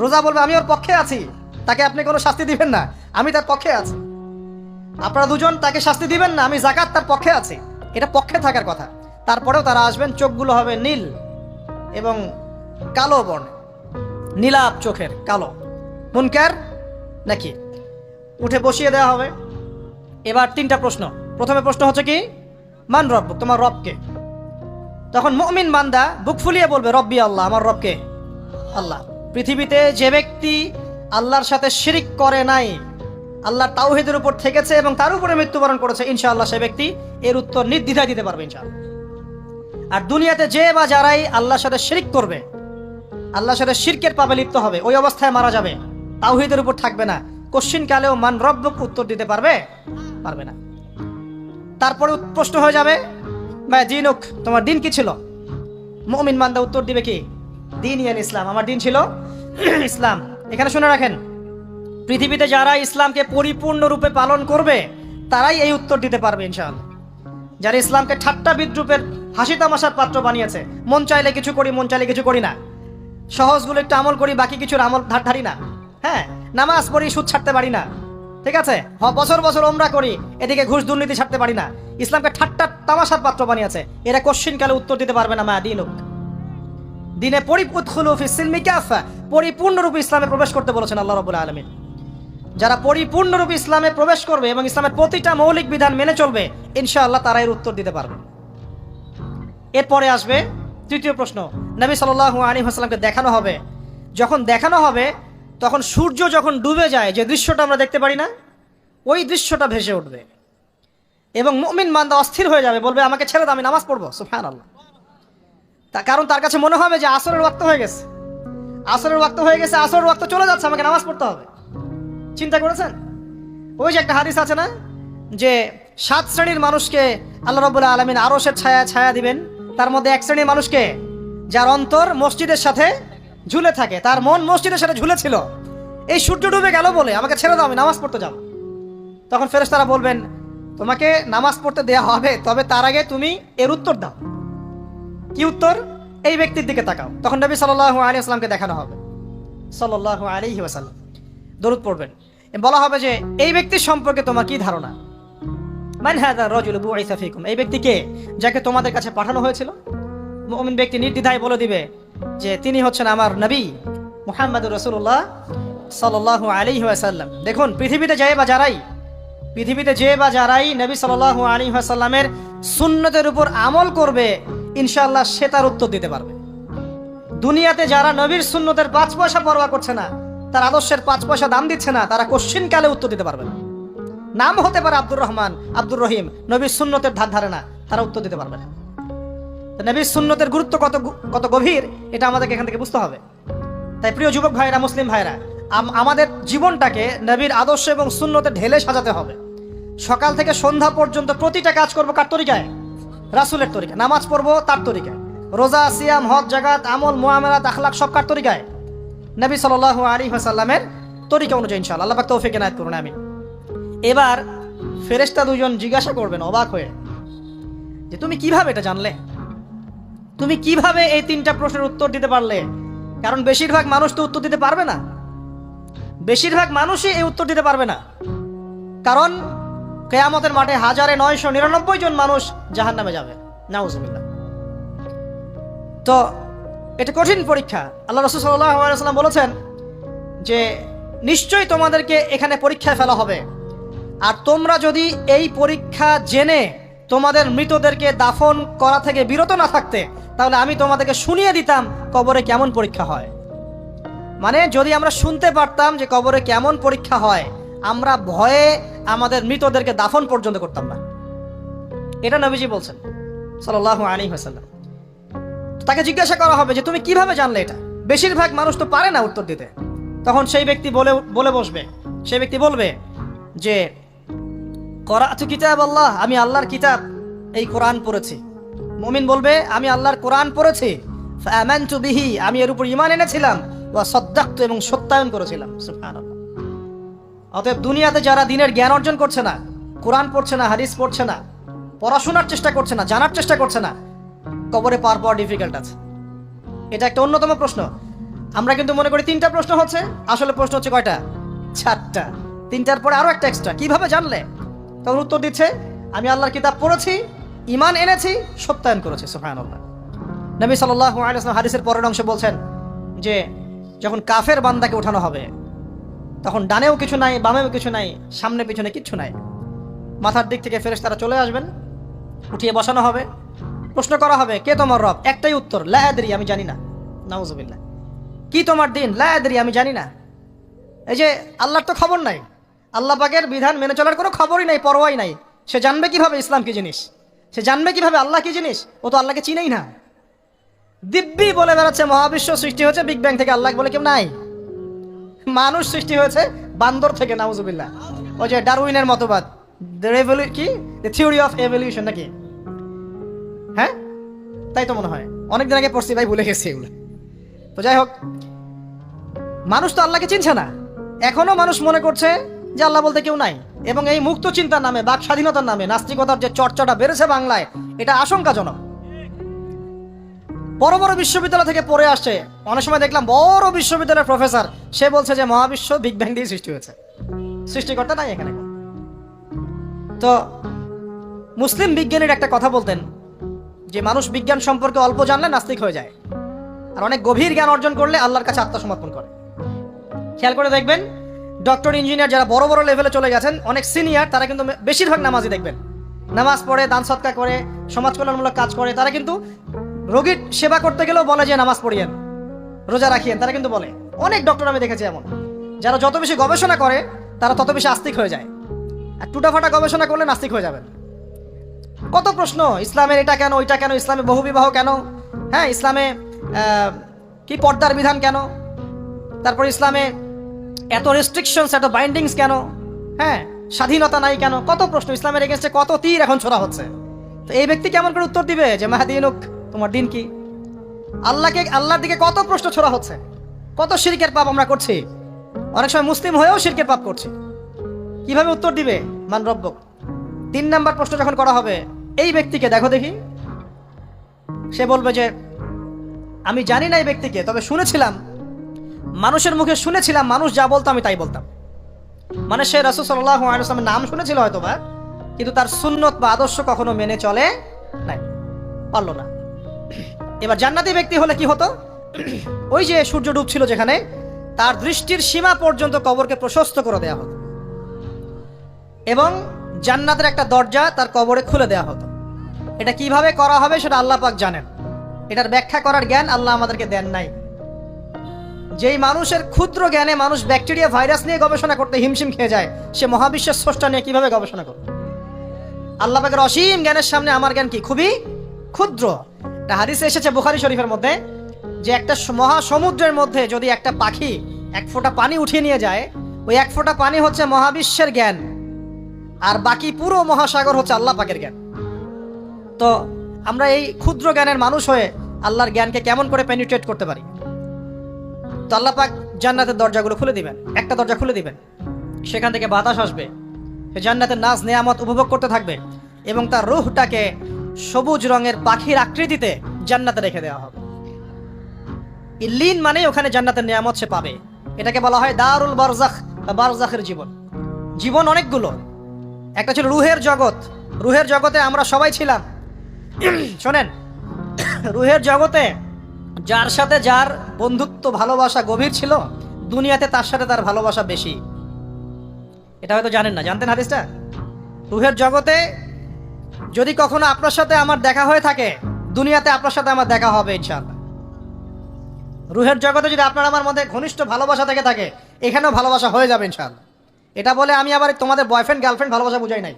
রোজা বলবে আমি ওর পক্ষে আছি, তাকে আপনি কোনো শাস্তি দিবেন না, আমি তার পক্ষে আছি। আপনারা দুজন তাকে শাস্তি দিবেন না, আমি যাকাত তার পক্ষে আছি, এটা পক্ষে থাকার কথা। তারপরেও তারা আসবেন, চোখগুলো হবে নীল এবং কালো বর্ণ, নীলাপ চোখের, কালো। মুনকার নাকি? উঠে বসিয়ে দেওয়া হবে। এবার 3টা প্রশ্ন। প্রথমে প্রশ্ন হচ্ছে কি? মান রব্বুক, তোমার রবকে? তখন মুমিন বান্দা বুক ফুলিয়ে বলবে রব্বি আল্লাহ, আমার রবকে আল্লাহ। পৃথিবীতে যে ব্যক্তি আল্লাহর সাথে শিরিক করে নাই, আল্লাহর তাওহীদের উপর থেকেছে এবং তার উপরে মৃত্যুবরণ করেছে, ইনশাআল্লাহ সে ব্যক্তি এর উত্তর নির্দ্বিধায় দিতে পারবে ইনশাআল্লাহ। আর দুনিয়াতে যে বা যারাই আল্লাহর সাথে শিরিক করবে, আল্লাহর সাথে শিরকের পাবে লিপ্ত হবে, ওই অবস্থায় মারা যাবে, তাওহীদের উপর থাকবে না, কোশ্চিন কালেও মান রব্বুক উত্তর দিতে পারবে না। তারপরে প্রশ্ন হয়ে যাবে মা দিনুক, তোমার দিন কি ছিল? মুমিন বান্দা উত্তর দিবে কি? দীনিয়ান ইসলাম, আমার দিন ছিল ইসলাম। এখানে শুনে রাখেন, পৃথিবীতে যারা ইসলামকে পরিপূর্ণরূপে পালন করবে তারাই এই উত্তর দিতে পারবে ইনশাআল্লাহ। যারা ইসলামকে ঠাট্টা বিদ্রুপের হাসি তামাশার পাত্র বানিয়েছে, মন চাইলে কিছু করি, মন চাইলে কিছু করি না, সহজগুলো একটু আমল করি, বাকি কিছুর আমল ধারি না, হ্যাঁ, নামাজ পড়ি, সুদ ছাড়তে পারি না, ঠিক আছে, বছর বছর ওমরা করি, এদিকে ঘুষ দুর্নীতি ছাড়তে পারি না, ইসলামকে ঠাট্টা তামাশার পাত্র বানিয়েছে, এরা কোশ্চিন কালে উত্তর দিতে পারবে না মা দিনুক। দিনে পরিপূর্ণরূপে ইসলামে প্রবেশ করতে বলেছেন আল্লাহ রাব্বুল আলামিন। যারা পরিপূর্ণরূপে ইসলামে প্রবেশ করবে এবং ইসলামের প্রতিটা মৌলিক বিধান মেনে চলবে, ইনশাআল্লাহ তারা এর উত্তর দিতে পারবে। এরপরে আসবে 3য় প্রশ্ন। নবী সাল্লাল্লাহু আলাইহি ওয়াসাল্লামকে দেখানো হবে। যখন দেখানো হবে তখন সূর্য যখন ডুবে যায়, যে দৃশ্যটা আমরা দেখতে পারি না, ওই দৃশ্যটা ভেসে উঠবে এবং মুমিন বান্দা অস্থির হয়ে যাবে, বলবে আমাকে ছেড়ে দাও, আমি নামাজ পড়বো। সুবহানাল্লাহ। কারণ তার কাছে মনে হবে যে আসরের ওয়াক্ত হয়ে গেছে, আসরের ওয়াক্ত হয়ে গেছে, আসরের ওয়াক্ত চলে যাচ্ছে, আমাকে নামাজ পড়তে হবে। চিন্তা করেছেন? ওই যে একটা হাদিস আছে না, যে 7 শ্রেণীর মানুষকে আল্লাহ রাব্বুল আলামিন আরশের ছায়া দিবেন। তার মধ্যে 1 শ্রেণীর মানুষকে, যার অন্তর মসজিদের সাথে ঝুলে থাকে, তার মন মসজিদের সাথে ঝুলে ছিল, এই সূর্য ডুবে গেল বলে আমাকে ছেড়ে দাও, আমি নামাজ পড়তে যাব। তখন ফেরেশতারা বলবেন তোমাকে নামাজ পড়তে দেয়া হবে, তবে তার আগে তুমি এর উত্তর দাও। কি উত্তর? এই ব্যক্তির দিকে তাকাও। তখন নবী সাল্লাল্লাহু আলাইহি ওয়াসাল্লামকে দেখানো হবে, সাল্লাল্লাহু আলাইহি ওয়াসাল্লাম দরুদ পড়বেন। বলা হবে যে এই ব্যক্তির সম্পর্কে তোমার কি ধারণা? মান হাযা রাজুলু বুইসা ফীকুম, এই ব্যক্তি কে, যাকে তোমাদের কাছে পাঠানো হয়েছিল? মুমিন ব্যক্তি নির্দ্বিধায় বলে দিবে যে তিনি হচ্ছেন আমার নবী মুহাম্মদুর রাসূলুল্লাহ সাল্লাল্লাহু আলাইহি ওয়াসাল্লাম। দেখুন, পৃথিবীতে যে বা যারাই নবী সাল্লাল্লাহু আলাইহি ওয়াসাল্লামের সুন্নতের উপর আমল করবে, ইনশাআল্লাহ সে তার উত্তর দিতে পারবে। দুনিয়াতে যারা নবীর সুন্নতের 5 পয়সা পরোয়া করছে না, তার আদর্শের 5 পয়সা দাম দিচ্ছে না, তারা কোশ্চিন কালে উত্তর দিতে পারবে না। নাম হতে পারে আব্দুর রহমান, আব্দুর রহিম, নবীর সুন্নতের ধার ধারে না, তারা উত্তর দিতে পারবে না। নবীর সুন্নতের গুরুত্ব কত গভীর, এটা আমাদেরকে এখান থেকে বুঝতে হবে। তাই প্রিয় যুবক ভাইরা, মুসলিম ভাইরা, আমাদের জীবনটাকে নবীর আদর্শ এবং সুন্নতে ঢেলে সাজাতে হবে। সকাল থেকে সন্ধ্যা পর্যন্ত প্রতিটা কাজ করব কার তরিকায়? রাসূলের তরিকা। নামাজ পড়বো তার তরিকায়, রোজা, সিয়াম, হজ, জাকাত, আমল, মুআমালাত, আখলাক সব কার তরিকায়? নবী সাল্লাল্লাহু আলাইহি ওয়াসাল্লামের তরিকা অনুযায়ী ইনশাআল্লাহ। আল্লাহ পাক তৌফিক এনায়েত করুন, আমিন। এবার ফেরেশতা দুজন জিজ্ঞাসা করবেন অবাক হয়ে যে তুমি কিভাবে এটা জানলে? তুমি কিভাবে এই তিনটা প্রশ্নের উত্তর দিতে পারলে? কারণ বেশিরভাগ মানুষ তো উত্তর দিতে পারবে না, বেশিরভাগ মানুষই এই উত্তর দিতে পারবে না। কারণ কিয়ামতের মাঠে 1999 জন মানুষ জাহান্নামে যাবে, নাউজুবিল্লাহ। তো এটা কঠিন পরীক্ষা। আল্লাহ রাসূল সাল্লাল্লাহু আলাইহি ওয়াসাল্লাম বলেছেন যে নিশ্চয়ই তোমাদেরকে এখানে পরীক্ষায় ফেলা হবে, আর তোমরা যদি এই পরীক্ষা জেনে তোমাদের মৃতদেরকে দাফন করা থেকে বিরত না থাকতে, তাহলে আমি তোমাদেরকে শুনিয়ে দিতাম কবরে কেমন পরীক্ষা হয়। মানে যদি আমরা শুনতে পারতাম যে কবরে কেমন পরীক্ষা হয়, আমরা ভয়ে আমাদের মৃতদেরকে দাফন পর্যন্ত করতাম না। এটা নবীজি বলছেন সাল্লাল্লাহু আলাইহি ওয়াসাল্লাম। তাকে জিজ্ঞাসা করা হবে যে তুমি কিভাবে জানলে এটা? বেশিরভাগ মানুষ তো পারে না উত্তর দিতে। তখন সেই ব্যক্তি বলে বসবে, সেই ব্যক্তি বলবে যে করাতু কিতাব আল্লাহ, আমি আল্লাহর কিতাব এই কোরআন পড়েছি। মুমিন বলবে আমি আল্লাহর কোরআন পড়েছি, ফাআমানতু বিহি, আমি এর উপর ঈমান এনেছিলাম, ওয়া সাদ্দাকতু, এবং সত্যায়ন করেছিলাম। সুবহানাল্লাহ। অতএব দুনিয়াতে যারা দিনের জ্ঞান অর্জন করছে না, কোরআন পড়ছে না, হাদিস পড়ছে না, পড়াশোনার চেষ্টা করছে না, জানার চেষ্টা করছে না, কবরে পার পাওয়া ডিফিকাল্ট আছে। এটা একটা অন্যতম প্রশ্ন। আমরা কিন্তু মনে করি তিনটা প্রশ্ন হচ্ছে, আসলে প্রশ্ন হচ্ছে কয়টা? 4টা। তিনটার পরে আরো একটা এক্সট্রা। কিভাবে জানলে? তখন উত্তর দিচ্ছে আমি আল্লাহর কিতাব পড়েছি, ঈমান এনেছি, সত্যায়ন করেছি। সুবহানাল্লাহ। নবী সাল্লাল্লাহু আলাইহি ওয়াসাল্লাম হাদিসের পরের অংশে বলছেন যে যখন কাফের বান্দাকে উঠানো হবে, তখন ডানেও কিছু নাই, বামেও কিছু নাই, সামনে পিছনে কিচ্ছু নাই। মাথার দিক থেকে ফেরেশতারা চলে আসবেন, উঠিয়ে বসানো হবে, প্রশ্ন করা হবে কে তোমার রব? একটাই উত্তর, লা আদরি, আমি জানি না। নাউজুবিল্লাহ। কি তোমার দিন? লা আদরি, আমি জানি না। এই যে আল্লাহর তো খবর নাই, আল্লাহ পাকের বিধান মেনে চলার কোনো খবরই নাই, পরোয়াই নাই। সে জানবে কিভাবে ইসলাম কি জিনিস? সে জানবে কিভাবে আল্লাহ কি জিনিস? ও তো আল্লাহকে চিনেই না। দিব্যি বলে বেড়াচ্ছে মহাবিশ্ব সৃষ্টি হয়েছে বিগ ব্যাং থেকে, আল্লাহ বলে কেউ নাই। মানুষ সৃষ্টি হয়েছে বান্দর থেকে, নাউজুবিল্লাহ। ওই যে ডারউইনের মতবাদ, কি থিওরি অফ এভলিউশন নাকি? হ্যাঁ, তাই তো মনে হয়। অনেকদিন আগে পড়ছি ভাই, ভুলে গেছি এগুলো। তো যাই হোক, মানুষ তো আল্লাহকে চিনছে না। এখনো মানুষ মনে করছে যে আল্লাহ বলতে কেউ নাই। এবং এই মুক্ত চিন্তার নামে, বাক স্বাধীনতার নামে নাস্তিকতার যে চর্চাটা বেড়েছে বাংলায়, এটা আশঙ্কাজনক। বড় বড় বিশ্ববিদ্যালয় থেকে পড়ে আসছে, অনেক সময় দেখলাম বড় বিশ্ববিদ্যালয়ের প্রফেসর, সে বলছে যে মহাবিশ্ব বিগ ব্যাং দিয়ে সৃষ্টি হয়েছে, সৃষ্টিকর্তা নাই এখানে। তো মুসলিম বিজ্ঞানীর একটা কথা বলতেন যে মানুষ বিজ্ঞান সম্পর্কে অল্প জানলে নাস্তিক হয়ে যায়, আর অনেক গভীর জ্ঞান অর্জন করলে আল্লাহর কাছে আত্মসমর্পণ করে। খেয়াল করে দেখবেন, ডক্টর, ইঞ্জিনিয়ার যারা বড় বড় লেভেলে চলে গেছেন, অনেক সিনিয়র, তারা কিন্তু বেশিরভাগ নামাজি দেখবেন, নামাজ পড়ে, দান সৎকার করে, সমাজ কল্যাণমূলক কাজ করে। তারা কিন্তু রোগীর সেবা করতে গেলেও বলে যে নামাজ পড়িয়েন, রোজা রাখিয়েন, তারা কিন্তু বলে। অনেক ডক্টর আমি দেখেছি এমন, যারা যত বেশি গবেষণা করে তারা তত বেশি আস্তিক হয়ে যায়। আর টুটাফাটা গবেষণা করলে নাস্তিক হয়ে যাবেন। কত প্রশ্ন, ইসলামের এটা কেন, ওইটা কেন, ইসলামে বহুবিবাহ কেন, হ্যাঁ, ইসলামে কি পর্দার বিধান কেন, তারপর ইসলামে এত রেস্ট্রিকশনস, এত বাইন্ডিংস কেন, হ্যাঁ, স্বাধীনতা নাই কেন, কত প্রশ্ন। ইসলামের এগেইনস্টে কত তীর এখন ছোড়া হচ্ছে। তো এই ব্যক্তি কেমন করে উত্তর দিবে যে মাহদিনুক, তোমার দিন কি? আল্লাহর দিকে কত প্রশ্ন ছোড়া হচ্ছে, কত শিরকের পাপ আমরা করছি, অনেক সময় মুসলিম হয়েও শিরকের পাপ করছি। কিভাবে উত্তর দিবে? মান রব্বুক। 3 নাম্বার প্রশ্ন যখন করা হবে, এই ব্যক্তিকে দেখো দেখি, সে বলবে যে আমি জানি না এই ব্যক্তিকে, তবে শুনেছিলাম, মানুষের মুখে শুনেছিলাম, মানুষ যা বলতো আমি তাই বলতাম। মানে সে রাসূল সাল্লাল্লাহু আলাইহি ওয়াসাল্লামের নাম শুনেছিল হয়তোবা, কিন্তু তার সুন্নত বা আদর্শ কখনো মেনে চলে নাই, পারলো না। এবার জান্নাতি ব্যক্তি হলে কি হতো? ওই যে সূর্য ডুবছিল যেখানে, তার দৃষ্টির সীমা পর্যন্ত কবরকে প্রশস্ত করে দেওয়া হতো, এবং জান্নাতের একটা দরজা তার কবরে খুলে দেওয়া হতো। এটা কিভাবে করা হবে সেটা আল্লাহ পাক জানেন, এটার ব্যাখ্যা করার জ্ঞান আল্লাহ আমাদেরকে দেন নাই। যেই মানুষের ক্ষুদ্র জ্ঞানে মানুষ ব্যাকটেরিয়া, ভাইরাস নিয়ে গবেষণা করতে হিমশিম খেয়ে যায়, সে মহাবিশ্বের স্রষ্টা নিয়ে কিভাবে গবেষণা করবে? আল্লাহ পাকের অসীম জ্ঞানের সামনে আমার জ্ঞান কি? খুবই ক্ষুদ্র। একটা হাদিসে এসেছে বুখারী শরীফের মধ্যে, যে একটা মহাসমুদ্রের মধ্যে যদি একটা পাখি 1 ফোঁটা পানি উঠিয়ে নিয়ে যায়, ওই 1 ফোঁটা পানি হচ্ছে মহাবিশ্বের জ্ঞান। আর বাকি পুরো মহাসাগর হচ্ছে আল্লাহ পাকের জ্ঞান। তো আমরা এই ক্ষুদ্র জ্ঞানের মানুষ হয়ে আল্লাহর জ্ঞানকে কেমন করে পেনিট্রেট করতে পারি? তো আল্লাহ পাক জান্নাতের দরজাগুলো খুলে দিবেন, একটা দরজা খুলে দিবেন, সেখান থেকে বাতাস আসবে, সে জান্নাতের নাজ নেয়ামত উপভোগ করতে থাকবে এবং তার রূহটাকে সবুজ রঙের পাখির আকৃতিতে জান্নাতে রেখে দেওয়া হবে। ইল্লিন মানে ওখানে জান্নাতের নিয়ামত সে পাবে। এটাকে বলা হয় দারুল বারজাখ বা বারজাখের জীবন। জীবন অনেকগুলো, একটা ছিল রুহের জগৎ। রুহের জগতে আমরা সবাই ছিলাম। শোনেন, রুহের জগতে যার সাথে যার বন্ধুত্ব ভালোবাসা গভীর ছিল, দুনিয়াতে তার সাথে তার ভালোবাসা বেশি। এটা হয়তো জানেন না, জানতেন হাদিসটা? রুহের জগতে যদি কখনো আপনার সাথে আমার দেখা হয়ে থাকে, দুনিয়াতে আপনার সাথে আমার দেখা হবে ইনশাআল্লাহ। রুহের জগতে যদি আপনার আমার মধ্যে ঘনিষ্ঠ ভালোবাসা থেকে থাকে, এখানেও ভালোবাসা হয়ে যাবে ইনশাআল্লাহ। এটা বলে আমি আবার তোমাদের বয়ফ্রেন্ড গার্লফ্রেন্ড ভালোবাসা বুঝাই নাই,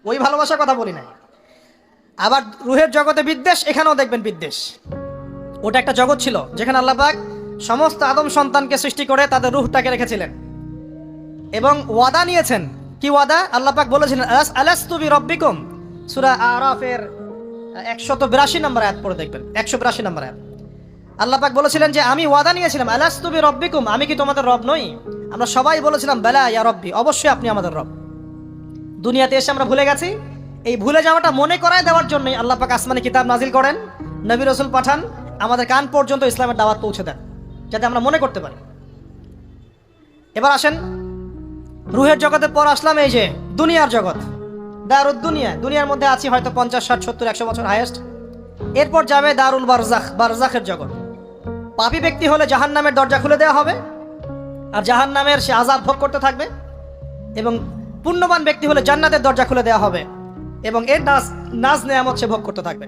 ওই ভালোবাসার কথা বলি নাই। আবার রুহের জগতে বিদ্বেষ, এখানেও দেখবেন বিদ্বেষ। ওটা একটা জগৎ ছিল যেখানে আল্লাহ পাক সমস্ত আদম সন্তানকে সৃষ্টি করে তাদের রুহটাকে রেখেছিলেন এবং ওয়াদা নিয়েছেন। কি ওয়াদা? আল্লাহ পাক বলেছিলেন আলাস্তু বিরব্বিকুম, সূরা আরাফের 182 নম্বর আয়াত পড়ে দেখবেন, 182 নম্বর আয়াত। আল্লাহ পাক বলেছিলেন যে আমি ওয়াদা নিয়েছিলাম, আলাস্তু বিরব্বিকুম, আমি কি তোমাদের রব নই? আমরা সবাই বলেছিলাম বেলা ইয়া রব্বি, অবশ্যই আপনি আমাদের রব। দুনিয়াতে এসে আমরা ভুলে গেছি। এই ভুলে যাওয়াটা মনে করায় দেওয়ার জন্যই আল্লাহ পাক আসমানে কিতাব নাজিল করেন, নবী রাসূল পাঠান, আমাদের কান পর্যন্ত ইসলামের দাওয়াত পৌঁছে দেন, যাতে আমরা মনে করতে পারি। এবার আসেন রুহের জগতের পর আসলাম এই যে দুনিয়ার জগৎ, দারুদ দুনিয়া। দুনিয়ার মধ্যে আছি হয়তো 50, 60, 70, 100 বছর হাইয়েস্ট। এরপর যাবে দারুল বারজাখ, বারজাখের জগৎ। পাপী ব্যক্তি হলে জাহান্নামের দরজা খুলে দেওয়া হবে আর জাহান্নামের সে আযাব ভোগ করতে থাকবে, এবং পুণ্যবান ব্যক্তি হলে জান্নাতের দরজা খুলে দেওয়া হবে এবং এর নাজ নেয়ামত সে ভোগ করতে থাকবে।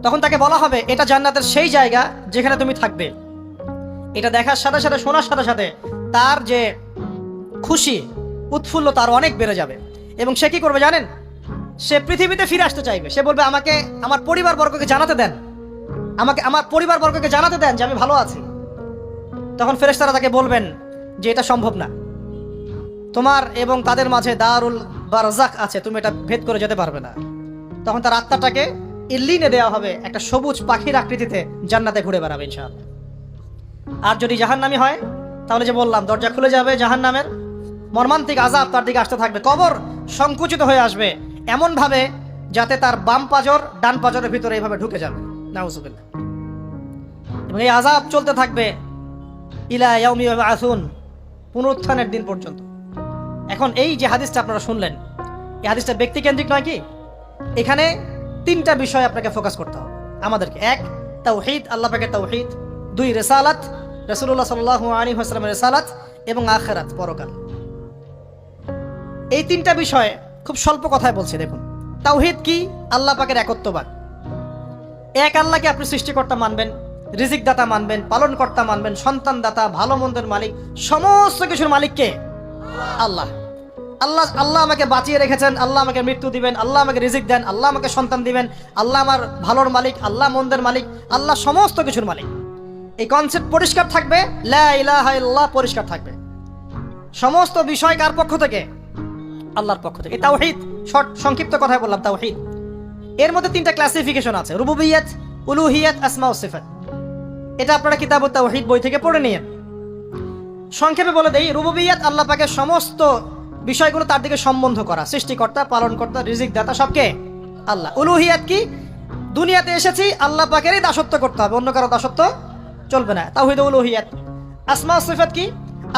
তখন তাকে বলা হবে এটা জান্নাতের সেই জায়গা যেখানে তুমি থাকবে। এটা দেখার সাথে সাথে, শোনার সাথে সাথে তার যে খুশি উৎফুল্ল তার অনেক বেড়ে যাবে এবং সে কি করবে জানেন? সে পৃথিবীতে ফিরে আসতে চাইবে। সে বলবে আমাকে আমার পরিবারবর্গকে জানাতে দেন, আমাকে আমার পরিবারবর্গকে জানাতে দেন যে আমি ভালো আছি। তখন ফেরেশতারা তাকে বলবেন যে এটা সম্ভব না, তোমার এবং তাদের মাঝে দারুল বারজাখ আছে, তুমি এটা ভেদ করে যেতে পারবে না। তখন তার আত্মাটাকে ইল্লিনে দেওয়া হবে, একটা সবুজ পাখির আকৃতিতে জান্নাতে ঘুরে বেড়াবে ইনশাআল্লাহ। আর যদি জাহান্নামী হয় তাহলে যে বললাম দরজা খুলে যাবে, জাহান্নামের মর্মান্তিক আযাব তার দিকে আসতে থাকবে। কবর সংকুচিত হয়ে আসবে এমন ভাবে যাতে তার বাম পাজর ডান পাজরের ভিতরে এইভাবে ঢুকে যাবে, নাউযুবিল্লাহ। এবং এই আযাব চলতে থাকবে ইলা ইয়াউমি ইউবআসুন, পুনরুত্থানের দিন পর্যন্ত। এখন এই যে হাদিসটা আপনারা শুনলেন, এই হাদিসটা ব্যক্তিকেন্দ্রিক নয় কি? এখানে তিনটা বিষয় আপনাকে ফোকাস করতে হবে আমাদেরকে। এক, তাওহীদ, আল্লাহ পাকের তাওহীদ। দুই, রিসালাত, রাসূলুল্লাহ সাল্লাল্লাহু আলাইহি ওয়াসাল্লামের রিসালাত। এবং আখিরাত, পরকাল। এই তিনটা বিষয় খুব স্বল্প কথায় বলছি। দেখুন, তাওহীদ কি? আল্লাহ পাকের একত্ববাদ। এক আল্লাহকে আপনি সৃষ্টিকর্তা মানবেন, রিজিক দাতা মানবেন, পালন কর্তা মানবেন, সন্তান দাতা, ভালো মন্দের মালিক, সমস্ত কিছুর মালিককে আল্লাহ। আল্লাহ আল্লাহ আমাকে বাঁচিয়ে রেখেছেন, আল্লাহ আমাকে মৃত্যু দিবেন, আল্লাহ আমাকে রিজিক দেন, আল্লাহ আমাকে সন্তান দিবেন, আল্লাহ আমার ভালোর মালিক, আল্লাহ মন্দের মালিক, আল্লাহ সমস্ত কিছুর মালিক। এই কনসেপ্ট পরিষ্কার থাকবে, লা ইলাহা ইল্লাল্লাহ পরিষ্কার থাকবে। সমস্ত বিষয় কার পক্ষ থেকে? আল্লাহর পক্ষ থেকে। তাওহীদ, শর্ট সংক্ষিপ্ত কথায় বললাম তাওহীদ। এর মধ্যে তিনটা ক্লাসিফিকেশন আছে, রুবুবিয়্যাত, উলুহিয়্যাত, আসমা ও সিফাত। এটা আপনারা কিতাবুত তাওহীদ বই থেকে পড়ে নিন। সংক্ষেপে বলে দেই, রুবুবিয়্যাত আল্লাহ পাকের সমস্ত বিষয়গুলো তার দিকে সম্বন্ধ করা, সৃষ্টিকর্তা, পালনকর্তা, রিজিক দাতা সবকে আল্লাহ। উলুহিয়াত কি? দুনিয়াতে এসেছি আল্লাহ পাকেরই দাসত্ব করতে হবে, অন্য কারো দাসত্ব চলবে না, তাওহীদ উলুহিয়াত। আসমা ও সিফাত কি?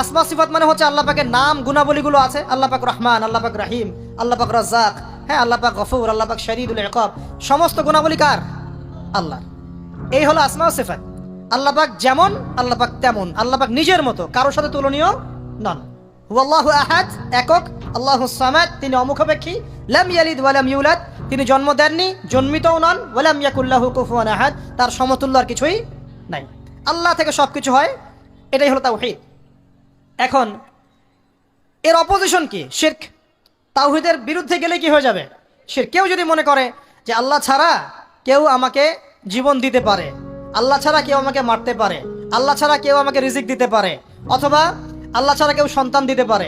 আসমা সিফাত মানে হচ্ছে আল্লাহ পাকের নাম গুণাবলীগুলো আছে, আল্লাহ পাক রহমান, আল্লাহ পাক রহিম, আল্লাহ পাক রাজ্জাক, হ্যাঁ, আল্লাহ পাক গফুর, আল্লাহ পাক শদীদুল ইকাব, সমস্ত গুণাবলী কার? আল্লাহ। এই হলো আসমা ও সিফাত। আল্লাহ পাক যেমন, আল্লাহ পাক তেমন, আল্লাহ পাক নিজের মতো, কারোর সাথে তুলনীয় নন। হুয়াল্লাহু আহাদ, একক। আল্লাহুস সামাদ, তিনি অমুখাপেক্ষী। লাম ইয়ালিদ ওয়া লাম ইউলাদ, তিনি জন্ম দেননি, জন্মিতও নন। ওয়া লাম ইয়াকুল লাহু কুফুয়ান আহাদ, তার সমতুল্য আর কিছুই নাই। আল্লাহ থেকে সবকিছু হয়, এটাই হলো তাওহীদ। এখন এর অপোজিশন কি? শিরক। তাওহীদের বিরুদ্ধে গেলে কি হয়ে যাবে? শিরক। কেউ যদি মনে করে যে আল্লাহ ছাড়া কেউ আমাকে জীবন দিতে পারে, আল্লাহ ছাড়া কেউ আমাকে মারতে পারে, আল্লাহ ছাড়া কেউ আমাকে রিজিক দিতে পারে, অথবা আল্লাহ ছাড়া কেউ সন্তান দিতে পারে,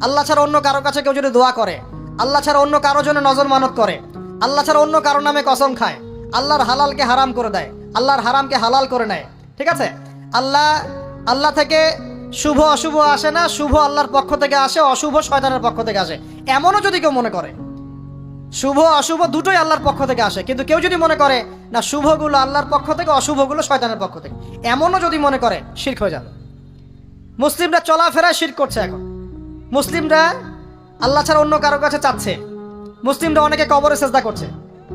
আল্লাহ ছাড়া অন্য কারো কাছে কেউ যদি দোয়া করে, আল্লাহ ছাড়া অন্য কারো জন্য নজর মানত করে, আল্লাহ ছাড়া অন্য কারো নামে কসম খায়, আল্লাহর হালালকে হারাম করে দেয়, আল্লাহর হারামকে হালাল করে নেয়, ঠিক আছে, আল্লাহ থেকে শুভ অশুভ আসে না, শুভ আল্লাহর পক্ষ থেকে আসে, অশুভ শয়তানের পক্ষ থেকে আসে, এমনও যদি কেউ মনে করে, শুভ অশুভ দুটোই আল্লাহর পক্ষ থেকে আসে, কিন্তু কেউ যদি মনে করে না শুভগুলো আল্লাহর পক্ষ থেকে, অশুভগুলো শয়তানের পক্ষ থেকে, এমনও যদি মনে করে, শিরক হয়ে যাবে। মুসলিমরা চলাফেরায় শিরক করছে। এখন মুসলিমরা আল্লাহ ছাড়া অন্য কারো কাছে চাচ্ছে, মুসলিমরা অনেকে কবরে সেজদা করছে,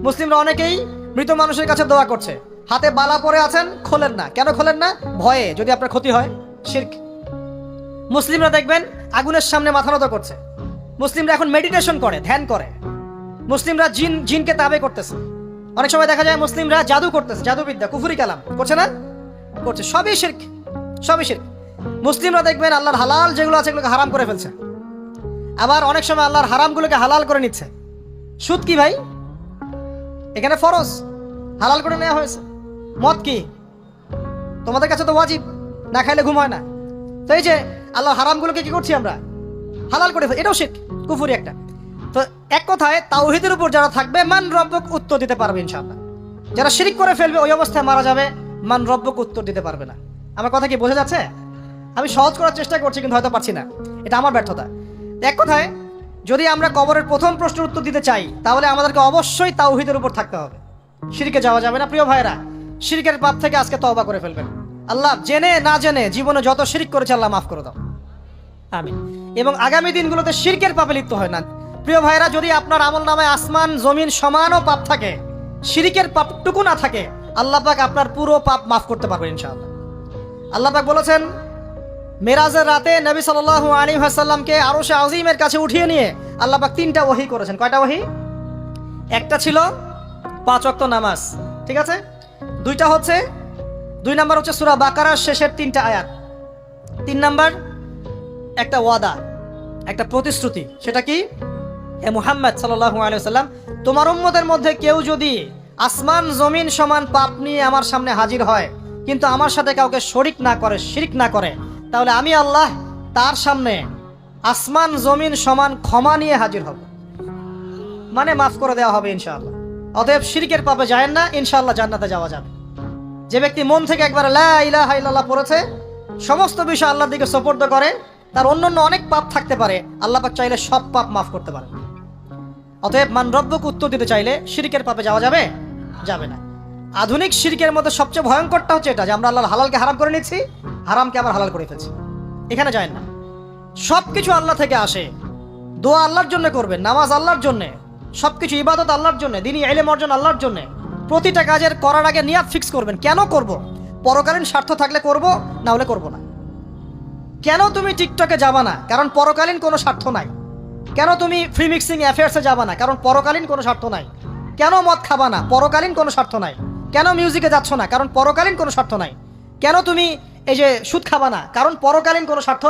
মুসলিমরা অনেকেই মৃত মানুষের কাছে দোয়া করছে, হাতে বালা পরে আছেন, খোলেন না। কেন খোলেন না? ভয়ে যদি আপনার ক্ষতি হয়, শিরক। মুসলিমরা দেখবেন আগুনের সামনে মাথা নত করছে, মুসলিমরা এখন মেডিটেশন করে, ধ্যান করে, মুসলিমরা জিনকে তাবে করতেছে, অনেক সময় দেখা যায় মুসলিমরা জাদু করতেছে, জাদুবিদ্যা, কুফরি কালাম করছে না, করছে, সবই শিরক, সবই শিরক। মুসলিমরা দেখবেন আল্লাহর হালাল যেগুলো আছে এগুলোকে হারাম করে ফেলছে, আবার অনেক সময় আল্লাহর হারামগুলোকে হালাল করে নিচ্ছে। সুদ কি ভাই? এখানে ফরজ, হালাল করে নেওয়া হয়েছে। মদ কি? তোমাদের কাছে তো ওয়াজিব, না খাইলে ঘুম হয় না। তো এই যে আল্লাহর হারামগুলোকে কি করছি আমরা? হালাল করে ফেলছি, এটাও শিরক, কুফরি একটা। তো এক কথায় তাওহীদের উপর যারা থাকবে, মান রব্বক উত্তর দিতে পারবে ইনশাআল্লাহ। যারা শিরক করে ফেলবে ওই অবস্থায় মারা যাবে, মান রব্বক উত্তর দিতে পারবে না। আমার কথা কি বোঝা যাচ্ছে? আমি সহজ করার চেষ্টা করছি কিন্তু হয়তো পারছি না, এটা আমার ব্যর্থতা। এক কথায় যদি আমরা কবরের প্রথম প্রশ্নের উত্তর দিতে চাই তাহলে আমাদেরকে অবশ্যই তাওহীদের উপর থাকতে হবে, শিরকে যাওয়া যাবে না। প্রিয় ভাইরা, শিরকের পাপ থেকে আজকে তওবা করে ফেলবেন। আল্লাহ জেনে না জেনে জীবনে যত শিরক করেছে আল্লাহ মাফ করে দাও, আমিন। এবং আগামী দিনগুলোতে শিরকের পাপে লিপ্ত হয় না। প্রিয় ভাইরা, যদি আপনার আমল নামায় আসমান জমিন সমানও পাপ থাকে, শিরকের পাপটুকু না থাকে, আল্লাহ পাক আপনার পুরো পাপ মাফ করতে পারবেন ইনশাআল্লাহ। আল্লাহ পাক বলেছেন মেরাজের রাতে নবী সাল্লাল্লাহু আলাইহি ওয়াসাল্লামকে আরশে আজিমের কাছে উঠিয়ে নিয়ে আল্লাহ পাক 3টা ওহী করেছেন। কয়টা ওহী? একটা ছিল 5 ওয়াক্ত নামাজ, ঠিক আছে, 2 নাম্বার হচ্ছে সূরা বাকারার শেষের 3টা আয়াত, 3 নাম্বার একটা ওয়াদা, একটা প্রতিশ্রুতি। সেটা কি? হে মুহাম্মদ সাল্লাল্লাহু আলাইহি ওয়াসাল্লাম, তোমার উম্মতের মধ্যে কেউ যদি আসমান জমিন সমান পাপ নিয়ে আমার সামনে হাজির হয় কিন্তু আমার সাথে কাউকে শরিক না করে, শিরক না করে, তাহলে আমি আল্লাহ তার সামনে আসমান জমিন সমান ক্ষমা নিয়ে হাজির হব, মানে মাফ করে দেওয়া হবে ইনশাআল্লাহ। অতএব শিরকের পাপে যায় না, ইনশাআল্লাহ জান্নাতে যাওয়া যাবে। যে ব্যক্তি মন থেকে একবার লা ইলাহা ইল্লাল্লাহ পড়েছে, সমস্ত বিষয় আল্লাহর দিকে সুপর্দ করে, তার অন্যান্য অনেক পাপ থাকতে পারে, আল্লাহ পাক চাইলে সব পাপ মাফ করতে পারে। অতএব মান রব্বকে উত্তর দিতে চাইলে শিরকের পাপে যাওয়া যাবে, যাবে না। আধুনিক শিরকের মধ্যে সবচেয়ে ভয়ঙ্করটা হচ্ছে এটা যে আমরা আল্লাহর হালালকে হারাম করে নিচ্ছি, হারামকে আবার হালাল করে ফেলছি। এখানে যায় না, সবকিছু আল্লাহ থেকে আসে, দোয়া আল্লাহর জন্য করবেন, নামাজ আল্লাহর জন্য, সবকিছু ইবাদত আল্লাহর জন্য, দ্বীনি ইলম অর্জন আল্লাহর জন্য। প্রতিটা কাজের করার আগে নিয়াত ফিক্স করবেন, কেন করব? পরকালীন স্বার্থ থাকলে করব, না হলে করব না। কেন তুমি টিকটকে যাবা না? কারণ পরকালীন কোনো স্বার্থ নাই। কেন তুমি ফ্রি মিক্সিং অ্যাফেয়ার্সে যাবা না? কারণ পরকালীন কোনো স্বার্থ নাই। কেন মদ খাবা না? পরকালীন কোনো স্বার্থ নাই। কেন মিউজিকে যাচ্ছ না? কারণ পরকালীন কোনো স্বার্থ নাই। কেন তুমি এই যে সুদ খাবা না? কারণ পরকালীন কোনো স্বার্থ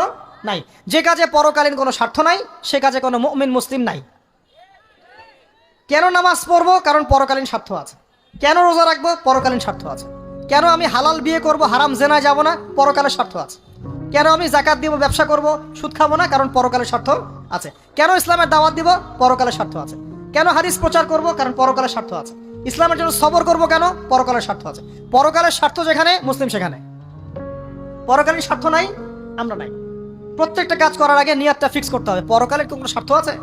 নাই। যে কাজে পরকালীন কোনো স্বার্থ নাই সে কাজে কোনো মুমিন মুসলিম নাই। কেন নামাজ পড়বো? কারণ পরকালীন স্বার্থ আছে। কেন রোজা রাখবো? পরকালীন স্বার্থ আছে। কেন আমি হালাল বিয়ে করব, হারাম জেনায় যাব না? পরকালের স্বার্থ আছে। কেন আমি যাকাত দিব, ব্যবসা করব, সুদ খাবো না? কারণ পরকালের স্বার্থ আছে। কেন ইসলামের দাওয়াত দিব? পরকালের স্বার্থ আছে। কেন হাদিস প্রচার করব? কারণ পরকালের স্বার্থ আছে। ইসলামের জন্য সবর করব কেন? পরকালের স্বার্থ আছে। পরকালের স্বার্থ যেখানে, মুসলিম সেখানে। পরকালীন স্বার্থ নাই, আমরা নাই। প্রত্যেকটা কাজ করার আগে নিয়াতটা ফিক্স করতে হবে, পরকালের কোনো স্বার্থ আছে?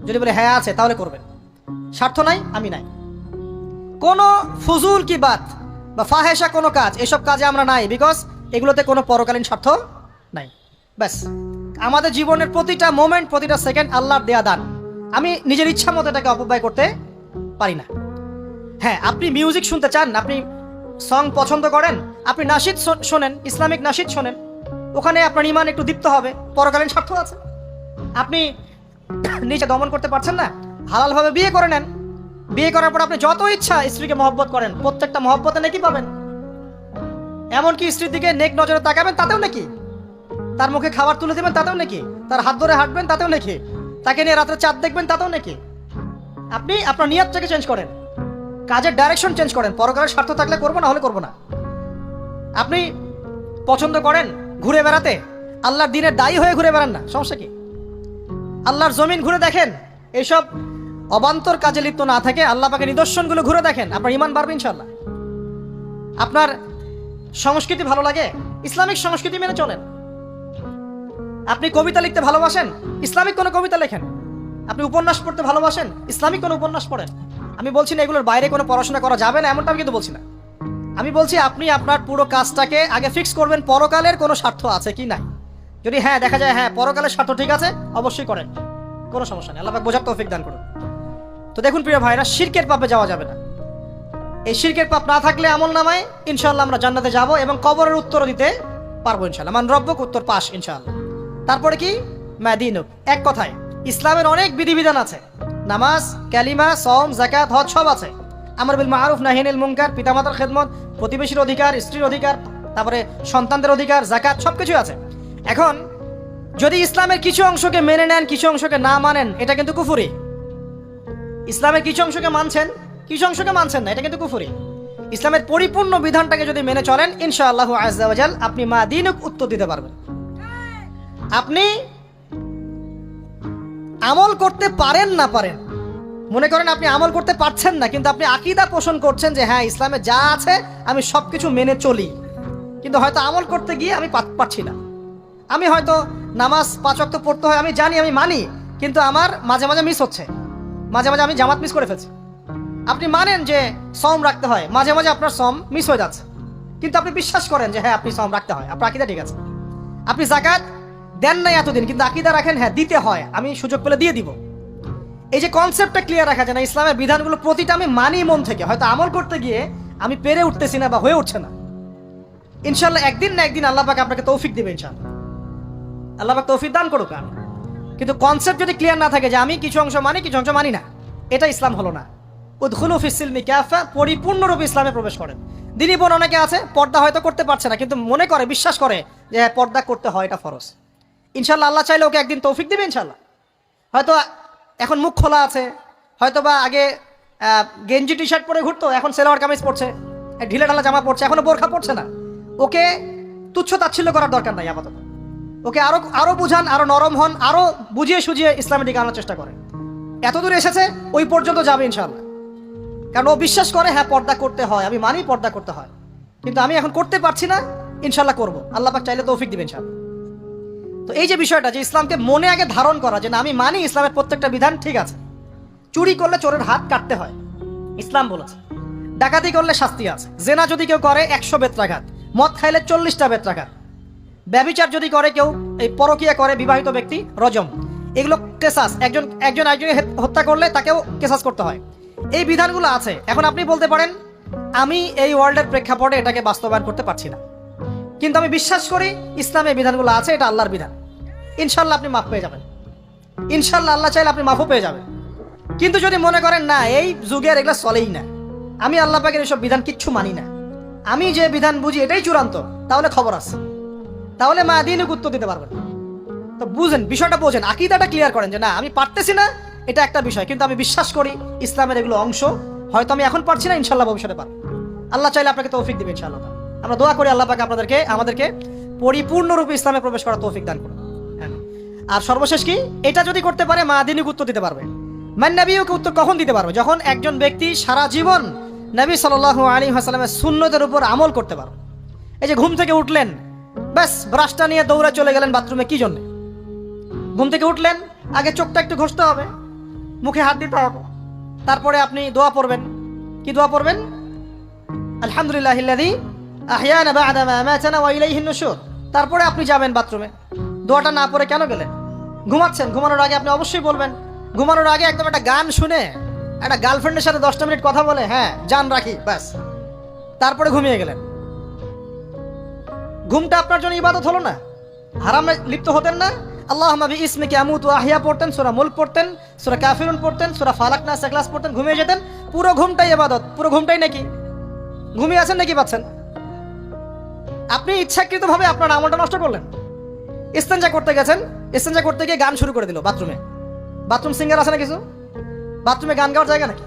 যদি বলে হ্যাঁ আছে, তাহলে করবেন। স্বার্থ নাই, আমি নাই। কোনো ফুজুল কি বাত বা ফাহেসা কোনো কাজ, এসব কাজে আমরা নাই, বিকজ এগুলোতে কোনো পরকালীন স্বার্থ নাই। ব্যাস, আমাদের জীবনের প্রতিটা মোমেন্ট, প্রতিটা সেকেন্ড আল্লাহর দেয়া দান। আমি নিজের ইচ্ছা মতো এটাকে অপব্যয় করতে পারি না। হ্যাঁ, আপনি মিউজিক শুনতে চান, আপনি সং পছন্দ করেন, আপনি নাশিদ শোনেন, ইসলামিক নাশিদ শোনেন, ওখানে আপনার ইমান একটু দীপ্ত হবে, পরকালীন স্বার্থ আছে। আপনি নিজে দমন করতে পারছেন না, হালালভাবে বিয়ে করে নেন। বিয়ে করার পর আপনি যত ইচ্ছা স্ত্রীকে মহব্বত করেন, প্রত্যেকটা মহব্বতে নেকি পাবেন। এমনকি স্ত্রীর দিকে নেক নজরে তাকাবেন, তাতেও নাকি। তার মুখে খাবার তুলে দেবেন, তাতেও নাকি। তার হাত ধরে হাঁটবেন, তাতেও নাকি। তাকে নিয়ে রাত্রে চাঁদ দেখবেন, তাতেও নাকি। আপনি আপনার নিয়তটাকে চেঞ্জ করেন, কাজের ডাইরেকশন চেঞ্জ করেন। পরকালের স্বার্থ থাকলে করবো, না হলে করবো না। আপনি পছন্দ করেন ঘুরে বেড়াতে, আল্লাহর দিনের দায়ী হয়ে ঘুরে বেড়ান না, সমস্যা কি? আল্লাহর জমিন ঘুরে দেখেন, এইসব অবান্তর কাজে লিপ্ত না থাকে আল্লাহ পাকের নিদর্শনগুলো ঘুরে দেখেন, আপনার ঈমান বাড়বে ইনশাআল্লাহ। আপনার সংস্কৃতি ভালো লাগে, ইসলামিক সংস্কৃতি মেনে চলেন। আপনি কবিতা লিখতে ভালোবাসেন, ইসলামিক কোনো কবিতা লেখেন। আপনি উপন্যাস পড়তে ভালোবাসেন, ইসলামিক কোনো উপন্যাস পড়েন। আমি বলছি না এগুলোর বাইরে কোনো পড়াশোনা করা যাবে না, এমনটা আমি কিন্তু বলছি না। আমি বলছি আপনি আপনার পুরো কাজটাকে আগে ফিক্স করবেন পরকালের কোনো স্বার্থ আছে কি নাই। যদি হ্যাঁ দেখা যায় হ্যাঁ পরকালের স্বার্থ ঠিক আছে, অবশ্যই করেন, কোনো সমস্যা নেই। আল্লাহ পাক বোঝার তৌফিক দান করুন। তো দেখুন প্রিয় ভাইরা, শিরকের পাপে যাওয়া যাবে না। এই শিরকের পাপ না থাকলে আমল নামায় ইনশাআল্লাহ আমরা জান্নাতে যাব এবং কবরের উত্তর দিতে পারবো ইনশাআল্লাহ। মান রব্বুক, উত্তর পাস ইনশাআল্লাহ। তারপরে কি মা দীনুক, এক কথায় ইসলামের অনেক বিধিবিধান আছে, নামাজ, কালিমা, সওম, যাকাত, হজ সব আছে। আমর বিল মারুফ, নাহি আনিল মুনকার, পিতামাতার খেদমত, প্রতিবেশীর অধিকার, স্ত্রীর অধিকার, তারপরে সন্তানদের অধিকার, যাকাত সবকিছু আছে। এখন যদি ইসলামের কিছু অংশকে মেনে নেন, কিছু অংশকে না মানেন, এটা কিন্তু কুফরি। ইসলামের কিছু অংশকে মানছেন, কিছু অংশকে মানছেন না, এটা কিন্তু কুফরি। ইসলামের পরিপূর্ণ বিধানটাকে যদি মেনে চলেন ইনশাআল্লাহু আযজা ওয়া জাল আপনি মা দীনুক উত্তর দিতে পারবেন। আপনি আমল করতে পারেন না পারেন, মনে করেন আপনি আমল করতে পারছেন না, কিন্তু আপনি আকীদা পোষণ করছেন যে হ্যাঁ ইসলামে যা আছে আমি সবকিছু মেনে চলি, কিন্তু হয়তো আমল করতে গিয়ে আমি পারছি না। আমি হয়তো নামাজ 5 ওয়াক্ত পড়তে হয়, আমি জানি, আমি মানি, কিন্তু আমার মাঝে মাঝে মিস হচ্ছে, মাঝে মাঝে আমি জামাত মিস করে ফেলছি। আপনি মানেন যে সওম রাখতে হয়, মাঝে মাঝে আপনার সওম মিস হয়ে যাচ্ছে, কিন্তু আপনি বিশ্বাস করেন যে হ্যাঁ আপনি সওম রাখতে হয়, আপনার আকীদা ঠিক আছে। আপনি যাকাত দেন নাই এতদিন, কিন্তু আকীদা রাখেন হ্যাঁ দিতে হয়, আমি সুযোগ পেলে দিয়ে দিব। এই যে কনসেপ্টটা ক্লিয়ার রাখা যায় না, ইসলামের বিধানগুলো প্রতিটা আমি মানি মন থেকে, হয়তো আমল করতে গিয়ে আমি পেরে উঠতেছি না বা হয়ে উঠছে না। ইনশাআল্লাহ একদিন না একদিন আল্লাহ পাক আপনাকে তৌফিক দিবে ইনশাআল্লাহ, আল্লাহ পাক তৌফিক দান করুক। কিন্তু কনসেপ্ট যদি ক্লিয়ার না থাকে যে আমি কিছু অংশ মানি কিছু অংশ মানি না, এটা ইসলাম হলো না। উদখুলু ফিস-সিলমি কাফা, পরিপূর্ণরূপে ইসলামে প্রবেশ করেন। দিনী বোন অনেকে আছে পর্দা হয়তো করতে পারছে না, কিন্তু মনে করে, বিশ্বাস করে যে পর্দা করতে হয়, এটা ফরজ। ইনশাআল্লাহ আল্লাহ চাইলে ওকে একদিন তৌফিক দিবে ইনশাআল্লাহ। হয়তো এখন মুখ খোলা আছে, হয়তো বা আগে গেঞ্জি টি শার্ট পরে ঘুরতো, এখন সেলোয়ার কামিজ পরছে, ঢিলে ঢালা জামা পরছে, এখনো বোরখা পরছে না। ওকে তুচ্ছ তাচ্ছিল্য করার দরকার নাই আপাতত। ওকে আরো বুঝান, আরো নরম হন, আরো বুঝিয়ে সুঝিয়ে ইসলামের দিকে আনার চেষ্টা করেন। এতদূর এসেছে, ওই পর্যন্ত যাবে ইনশাআল্লাহ। কারণ ও বিশ্বাস করে হ্যাঁ পর্দা করতে হয়, আমি মানি পর্দা করতে হয়, কিন্তু আমি এখন করতে পারছি না, ইনশাআল্লাহ করব, আল্লাহ পাক চাইলে তৌফিক দিবেন ইনশাআল্লাহ। তো এই যে বিষয়টা, যে ইসলামকে মনে আগে ধারণ করা, যে না আমি মানি ইসলামের প্রত্যেকটা বিধান ঠিক আছে। চুরি করলে চোরের হাত কাটতে হয়, ইসলাম বলেছে। ডাকাতি করলে শাস্তি আছে। জেনা যদি কেউ করে 100 বেত্রাঘাত, মদ খাইলে 40টা বেত্রাঘাত, ব্যভিচার যদি করে কেউ, এই পরকিয়া করে বিবাহিত ব্যক্তি, রজম। এগুলো কেসাস, একজন একজনকে হত্যা করলে তাকেও কেসাস করতে হয়। এই বিধানগুলো আছে। এখন আপনি বলতে পারেন আমি এই ওয়ার্ল্ডের প্রেক্ষাপটে এটাকে বাস্তবায়ন করতে পারছি না, কিন্তু আমি বিশ্বাস করি ইসলামে বিধানগুলো আছে, এটা আল্লাহর বিধান। ইনশাআল্লাহ আপনি মাফ পেয়ে যাবেন, ইনশাআল্লাহ আল্লাহ চাইলে আপনি মাফও পেয়ে যাবেন। কিন্তু যদি মনে করেন না এই যুগের এগুলো চলেই না, আমি আল্লাহ পাকের এসব বিধান কিচ্ছু মানি না, আমি যে বিধান বুঝি এটাই চূড়ান্ত, তাহলে খবর আছে, তাহলে মা দীনুক উত্তর দিতে পারবেন। তো বুঝেন, বিষয়টা বোঝেন, আকীদাটা ক্লিয়ার করেন যে না আমি পারতেছি না, এটা একটা বিষয়, কিন্তু আমি বিশ্বাস করি ইসলামের এগুলো অংশ, হয়তো আমি এখন পারছি না, ইনশাআল্লাহ ভবিষ্যতে পারবো। আল্লাহ চাইলে আপনাকে তৌফিক দিবে ইনশাআল্লাহ। আমরা দোয়া করি আল্লাহ পাক আমাদেরকে পরিপূর্ণরূপে ইসলামে প্রবেশ করার তৌফিক দান করুন। আর সর্বশেষ কি, এটা যদি করতে পারে মা দীনুক উত্তর দিতে পারবে। মান নবীকে উত্তর কখন দিতে পারবে? যখন একজন ব্যক্তি সারা জীবন নবী সাল্লাল্লাহু আলাইহি ওয়াসাল্লামের সুন্নতের উপর আমল করতে পারবে। এই যে ঘুম থেকে উঠলেন, ব্যাস ব্রাশটা নিয়ে দৌড়ে চলে গেলেন বাথরুমে, কি জন্য? ঘুম থেকে উঠলেন, আগে চোখটা একটু ঘষতে হবে, মুখে হাত দিতে হবে, তারপরে আপনি দোয়া পড়বেন। কি দোয়া পড়বেন? আলহামদুলিল্লাহিল্লাযী আহইয়ানা বা'দা মা আমাতানা ওয়া ইলাইহিন নুশুর। তারপরে আপনি যাবেন বাথরুমে। দোয়াটা না পড়ে কেন গেলেন? ঘুমাচ্ছেন, ঘুমানোর আগে আপনি অবশ্যই বলবেন। ঘুমানোর আগে একদম একটা গান শুনে, একটা গার্লফ্রেন্ডের সাথে 10টা মিনিট কথা বলে, হ্যাঁ জান রাখি, ব্যাস, তারপরে ঘুমিয়ে গেলেন। ঘুমটা আপনার জন্য ইবাদত হলো না? হারামে লিপ্ত হতেন না? আল্লাহুম্মা বিইসমিকা আমুতু ওয়া আহইয়া পড়তেন, সূরা মুলক পড়তেন, সূরা কাফিরুন পড়তেন, সূরা ফালাক নাস ইখলাস পড়তেন, ঘুমিয়ে যেতেন। পুরো ঘুমটাই ইবাদত, পুরো ঘুমটাই নাকি? ঘুমিয়ে আছেন নাকি পাচ্ছেন? আপনি ইচ্ছাকৃতভাবে আপনার আমলটা নষ্ট করলেন। ইস্তেঞ্জা করতে গেছেন, ইস্তেঞ্জা করতে গিয়ে গান শুরু করে দিল বাথরুমে। বাথরুম সিঙ্গার আছে না কিছু? বাথরুমে গান গাওয়ার জায়গা নাকি?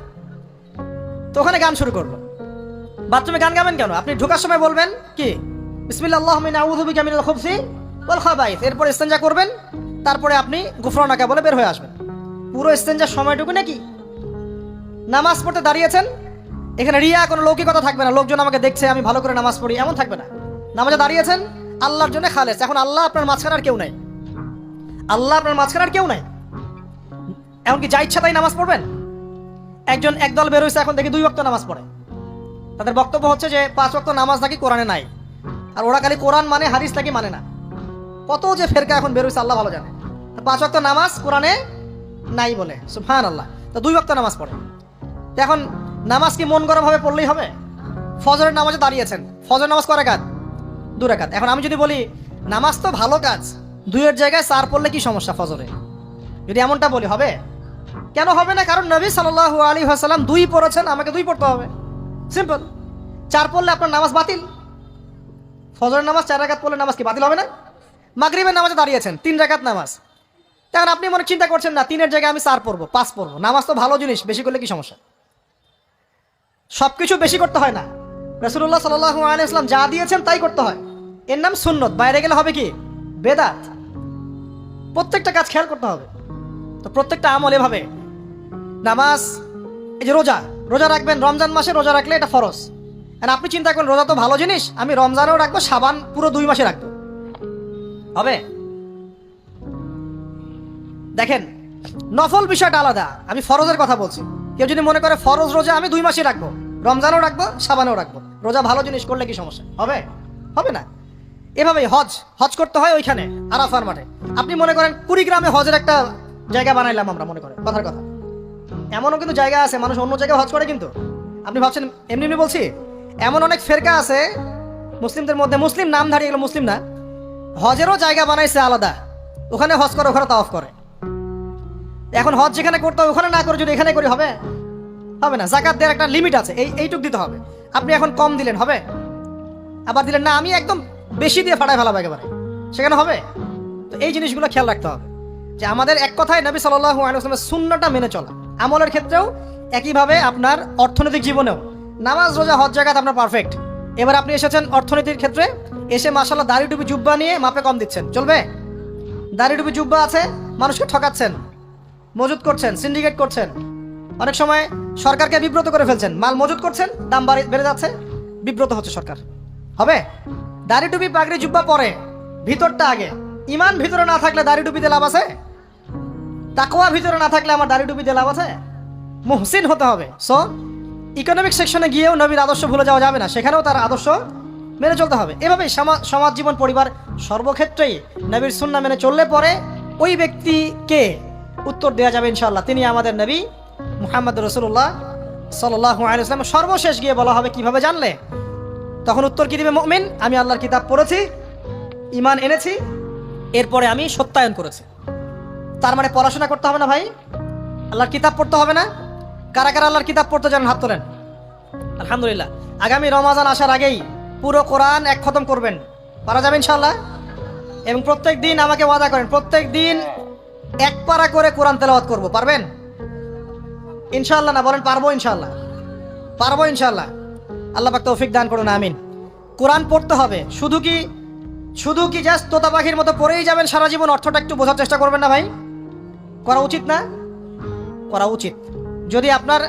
তো ওখানে গান শুরু করলো। বাথরুমে গান গাবেন কেন? আপনি ঢোকার সময় বলবেন কি? বিসমিল্লাহ আল্লাহুম্মা ইন্নী আউযু বিকা মিনাল খুবসি ওয়াল খাবাইস। এরপর ইস্তেঞ্জা করবেন, তারপরে আপনি গুফরানাকা বলে বের হয়ে আসবেন। পুরো ইস্তেঞ্জার সময়টুকু নাকি নামাজ পড়তে দাঁড়িয়েছেন, এখানে রিয়া কোনো লৌকিকতা থাকবে না, লোকজন আমাকে দেখছে আমি ভালো করে নামাজ পড়ি, এমন থাকবে না। নামাজে দাঁড়িয়েছেন আল্লাহর জন্য খালেস। এখন আল্লাহ আপনার মাঝখানে আর কেউ নাই, আল্লাহ আপনার মাঝখানে আর কেউ নাই। এমনকি যা ইচ্ছা তাই নামাজ পড়বেন। একদল বের হয়েছে, এখন দেখি 2 ওয়াক্ত নামাজ পড়ে। তাদের বক্তব্য হচ্ছে যে 5 ওয়াক্ত নামাজ নাকি কোরআনে নাই, আর ওরা খালি কোরআন মানে হাদিস নাকি মানে না। কত যে ফেরকা এখন বের হয়েছে আল্লাহ ভালো জানে। 5 ওয়াক্ত নামাজ কোরআনে নাই বলে, সুবহানাল্লাহ। তো 2 ওয়াক্ত নামাজ পড়ে। এখন নামাজ কি মন গরম ভাবে পড়লেই হবে? ফজরের নামাজে দাঁড়িয়েছেন, ফজর নামাজ কয় রাকাত? 2 রাকাত। এখন আমি যদি বলি নামাজ তো ভালো কাজ, 2-এর জায়গায় 4 পড়লে কি সমস্যা ফজরে? যদি এমনটা বলি হবে? কেন হবে না? কারণ নবী সাল্লাল্লাহু আলাইহি ওয়াসাল্লাম 2 পড়েছেন, আমাকে 2 পড়তে হবে, সিম্পল। 4 পড়লে আপনার নামাজ বাতিল। ফজরের নামাজ 4 রাকাত পড়লে নামাজ কি বাতিল হবে না? মাগরিবের নামাজে দাঁড়িয়েছেন 3 রাকাত নামাজ, তখন আপনি মনে চিন্তা করছেন না 3-এর জায়গায় আমি 4 পড়বো, 5 পড়বো। নামাজ তো ভালো জিনিস, বেশি করলে কি সমস্যা? সবকিছু বেশি করতে হয় না। রাসূলুল্লাহ সাল্লাল্লাহু আলাইহি ওয়াসাল্লাম যা দিয়েছেন তাই করতে হয়, এর নাম সুন্নত। বাইরে গেলে হবে কি? বেদাত। প্রত্যেকটা কাজ খেয়াল করতে হবে। তো প্রত্যেকটা আমল এভাবে। নামাজ, এই যে রোজা রাখবেন, রমজান মাসে রোজা রাখলে এটা ফরজ। আর আপনি চিন্তা করেন রোজা তো ভালো জিনিস, আমি রমজানেও রাখবো, শাবান পুরো 2 মাসে রাখবো, হবে? দেখেন নফল বিষয়টা আলাদা, আমি ফরজের কথা বলছি। কেউ যদি মনে করে ফরজ রোজা আমি 2 মাসে রাখবো, রমজানও রাখবো, শাবানও রাখবো, রোজা ভালো জিনিস করলে কি সমস্যা হবে? হবে না। এভাবেই হজ করতে হয় ওইখানে আরাফার মাঠে। আপনি মনে করেন কুড়িগ্রামে হজের একটা জায়গা বানাইলাম আমরা, মনে করেন কথার কথা, এমনও কিন্তু জায়গা আছে মানুষ অন্য জায়গায় হজ করে। কিন্তু আপনি ভাবছেন এমনি এমনি বলছি, এমন অনেক ফেরকা আছে মুসলিমদের মধ্যে, মুসলিম নামধারী, এগুলো মুসলিম না, হজেরও জায়গা বানাইছে আলাদা, ওখানে হজ করে, ওখানে তাওয়াফ করে। এখন হজ যেখানে করতে হবে ওখানে না করে যদি এখানে করি হবে? হবে না। যাকাত দেওয়ার একটা লিমিট আছে, এইটুক দিতে হবে। আপনি এখন কম দিলেন হবে, আবার দিলেন না আমি একদম বেশি দিয়ে ফাটায় ফেলাবো একেবারে, সেখানে হবে? তো এই জিনিসগুলো খেয়াল রাখতে হবে যে আমাদের এক কথায় নবী সাল্লাল্লাহু আলাইহি ওয়াসাল্লামের সুন্নাহটা মেনে চলা। আমলের ক্ষেত্রেও একইভাবে, আপনার অর্থনৈতিক জীবনেও নামাজ, রোজা, হজ, যাকাত আপনার পারফেক্ট। এবার আপনি এসেছেন অর্থনীতির ক্ষেত্রে, এসে মাশাআল্লাহ দাড়ি টুপি জুব্বা নিয়ে মাপে কম দিচ্ছেন, চলবে? দাড়ি টুপি জুব্বা আছে, মানুষকে ঠকাচ্ছেন, মজুত করছেন, সিন্ডিকেট করছেন, অনেক সময় সরকারকে বিব্রত করে ফেলছেন, মাল মজুত করছেন, দাম বেড়ে যাচ্ছে, বিব্রত হচ্ছে সরকার, হবে? দাড়ি টুপি পাগড়ি জুব্বা পরে, ভিতরটা আগে। ইমান ভিতরে না থাকলে দাড়ি টুপিতে লাভ আছে? তাকওয়া ভিতরে না থাকলে আমার দাড়ি টুপিতে লাভ আছে? মুহসিন হতে হবে। সো ইকোনমিক সেকশনে গিয়েও নবীর আদর্শ ভুলে যাওয়া যাবে না, সেখানেও তার আদর্শ মেনে চলতে হবে। এভাবেই সমাজ জীবন, পরিবার, সর্বক্ষেত্রেই নবীর সুন্নাহ মেনে চললে পরে ওই ব্যক্তিকে উত্তর দেওয়া যাবে ইনশাআল্লাহ, তিনি আমাদের নবী মুহাম্মদ রাসূলুল্লাহ সাল্লাল্লাহু আলাইহি ওয়াসাল্লাম। সর্বশেষ গিয়ে বলা হবে কিভাবে জানলে? তখন উত্তর কি দিবে? মুমিন, আমি আল্লাহর কিতাব পড়েছি, ঈমান এনেছি, এরপরে আমি সত্যায়ন করেছি। তার মানে পড়াশোনা করতে হবে না ভাই? আল্লাহর কিতাব পড়তে হবে না? কারা কারা আল্লাহর কিতাব পড়তে জানেন হাত তোলেন। আলহামদুলিল্লাহ। আগামী রমাজান আসার আগেই পুরো কোরআন 1 খতম করবেন, পারা যাবে ইনশাআল্লাহ? এবং প্রত্যেক দিন আমাকে ওয়াদা করেন প্রত্যেক দিন 1 পারা করে কোরআন তেলাওয়াত করব, পারবেন ইনশাআল্লাহ? না বলেন পারবো ইনশাআল্লাহ? পারবো ইনশাআল্লাহ। আল্লাহ পাক তৌফিক দান করুন, আমিন। কোরআন পড়তে হবে, শুধু কি জাস্ট তোতা পাখির মতো পড়েই যাবেন সারা জীবন? অর্থটা একটু বোঝার চেষ্টা করবেন না ভাই? করা উচিত না? করা উচিত। যদি আপনার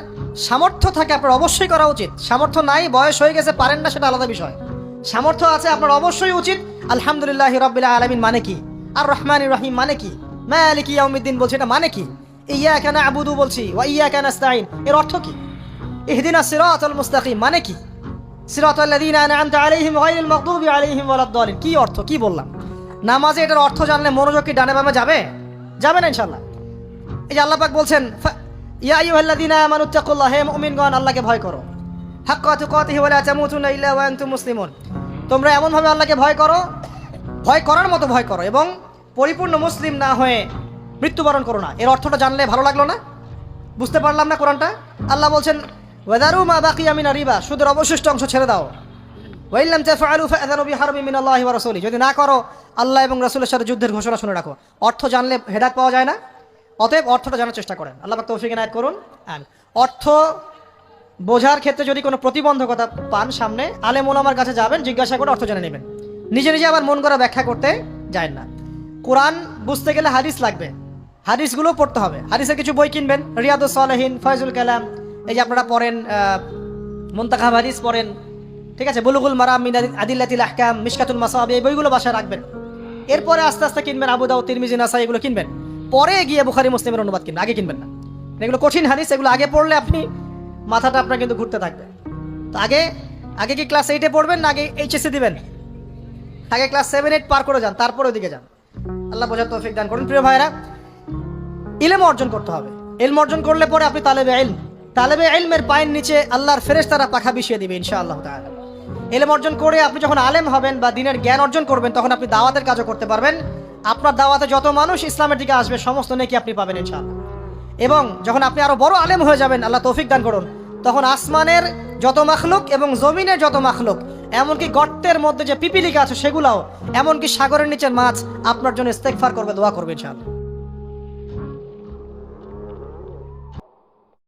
সামর্থ্য থাকে আপনার অবশ্যই করা উচিত। সামর্থ্য নাই, বয়স হয়ে গেছে, পারেন না, সেটা আলাদা বিষয়। সামর্থ্য আছে আপনার অবশ্যই উচিত। আলহামদুলিল্লাহি রাব্বিল আলামিন মানে কি? আর রহমানির রহিম মানে কি? মালিকি ইয়াউমিদ্দিন বলছি, এটা মানে কি? ইয়াকা না'বুদু বলছি, ওয়া ইয়াকা নাস্তাঈন, এর অর্থ কি? ইহদিনাস সিরাতাল মুস্তাকিম মানে কি? সিরাতাল লাযীনা আন'আমতা আলাইহিম গায়রিল মাগদুবি আলাইহিম ওয়ালাদ-দালিন, কি অর্থ, কি বললাম? নামাজে এটার অর্থ জানলে মনোযোগ কি ডানে বামে যাবে? যাবে না ইনশাআল্লাহ। এই যে আল্লাহ পাক বলছেন ইয়া আইয়ুহাল্লাযীনা আমানুত্তাকুল্লাহ, হে মুমিনগণ আল্লাহকে ভয় করো, হাক্কা তুকাতিহি ওয়া লা তামুতুন্না ইল্লা ওয়া আনতুম মুসলিমুন, তোমরা এমনভাবে আল্লাহকে ভয় করো, ভয় করার মতো ভয় করো, এবং পরিপূর্ণ মুসলিম না হয়ে মৃত্যুবরণ করো না। এর অর্থটা জানলে ভালো লাগলো না? বুঝতে পারলাম না কোরআনটা? আল্লাহ বলছেন ওয়াদারু মা বাকিয়া মিনার রিবা, সুদের অবশিষ্ট অংশ ছেড়ে দাও। ওয়া ইল্লাম তাফআলু ফাআযানু বিহারবিন মিনাল্লাহি ওয়া রাসূলিহি, যদি না করো আল্লাহ এবং রাসূলের সাথে যুদ্ধের ঘোষণা শুনে রাখো। অর্থ জানলে হেদায়েত পাওয়া যায় না? অতএব অর্থটা জানার চেষ্টা করেন। আল্লাহ পাক তৌফিক এনায়েত করুন। অর্থ বোঝার ক্ষেত্রে যদি কোনো প্রতিবন্ধকতা পান সামনে, আলেম ওলামার কাছে যাবেন, জিজ্ঞাসা করে অর্থ জেনে নেবেন। নিজে নিজে আবার মন করা ব্যাখ্যা করতে যায় না। কোরআন বুঝতে গেলে হাদিস লাগবে, হাদিসগুলো পড়তে হবে। হাদিসের কিছু বই কিনবেন, রিয়াদুস সালেহিন, ফয়জুল কালাম, এই যে আপনারা পড়েন, মুনতাখাব হাদিস পড়েন, ঠিক আছে, বুলুগুল মারাম মিন আদিল্লাতিল আহকাম, মিশকাতুল মাসাবি, এই বইগুলো বাসায় রাখবেন। এরপরে আস্তে আস্তে কিনবেন আবু দাউদ, তিরমিজি, নাসাই, এগুলো কিনবেন। পরে গিয়ে বুখারী মুসলিমের অনুবাদ কিনবেন, আগে কিনবেন না। এগুলো কঠিন হাদিস, এগুলো আগে পড়লে আপনি মাথাটা আপনার কিন্তু ঘুরতে থাকবে। তো আগে কি ক্লাস 8-এ পড়বেন না আগে এইচএসসি দিবেন? আগে ক্লাস 7-8 পার করে যান, তারপরে ওদিকে যান। আল্লাহ বোঝার তৌফিক দান করুন। প্রিয় ভাইরা, ইলম অর্জন করতে হবে। ইলম অর্জন করলে পরে আপনি তালেবে ইলম, তালেবে ইলমের পায়ের নিচে আল্লাহর ফেরেশতারা পাখা বিছিয়ে দিবে ইনশাআল্লাহ তাআলা। ইলম অর্জন করে আপনি যখন আলেম হবেন বা দ্বীনের জ্ঞান অর্জন করবেন, তখন আপনি দাওয়াতের কাজও করতে পারবেন। আপনার দাওয়াতে যত মানুষ ইসলামের দিকে আসবে সমস্ত নেকি আপনি পাবেন ইনশাআল্লাহ। এবং যখন আপনি আরো বড় আলেম হয়ে যাবেন, আল্লাহ তৌফিক দান করুন, তখন আসমানের যত মাখলুক এবং জমিনের যত মাখলুক, এমনকি গর্তের মধ্যে যে পিপিলিকা আছে সেগুলাও, এমনকি সাগরের নিচের মাছ আপনার জন্য ইস্তেগফার করবে, দোয়া করবে ইনশাআল্লাহ।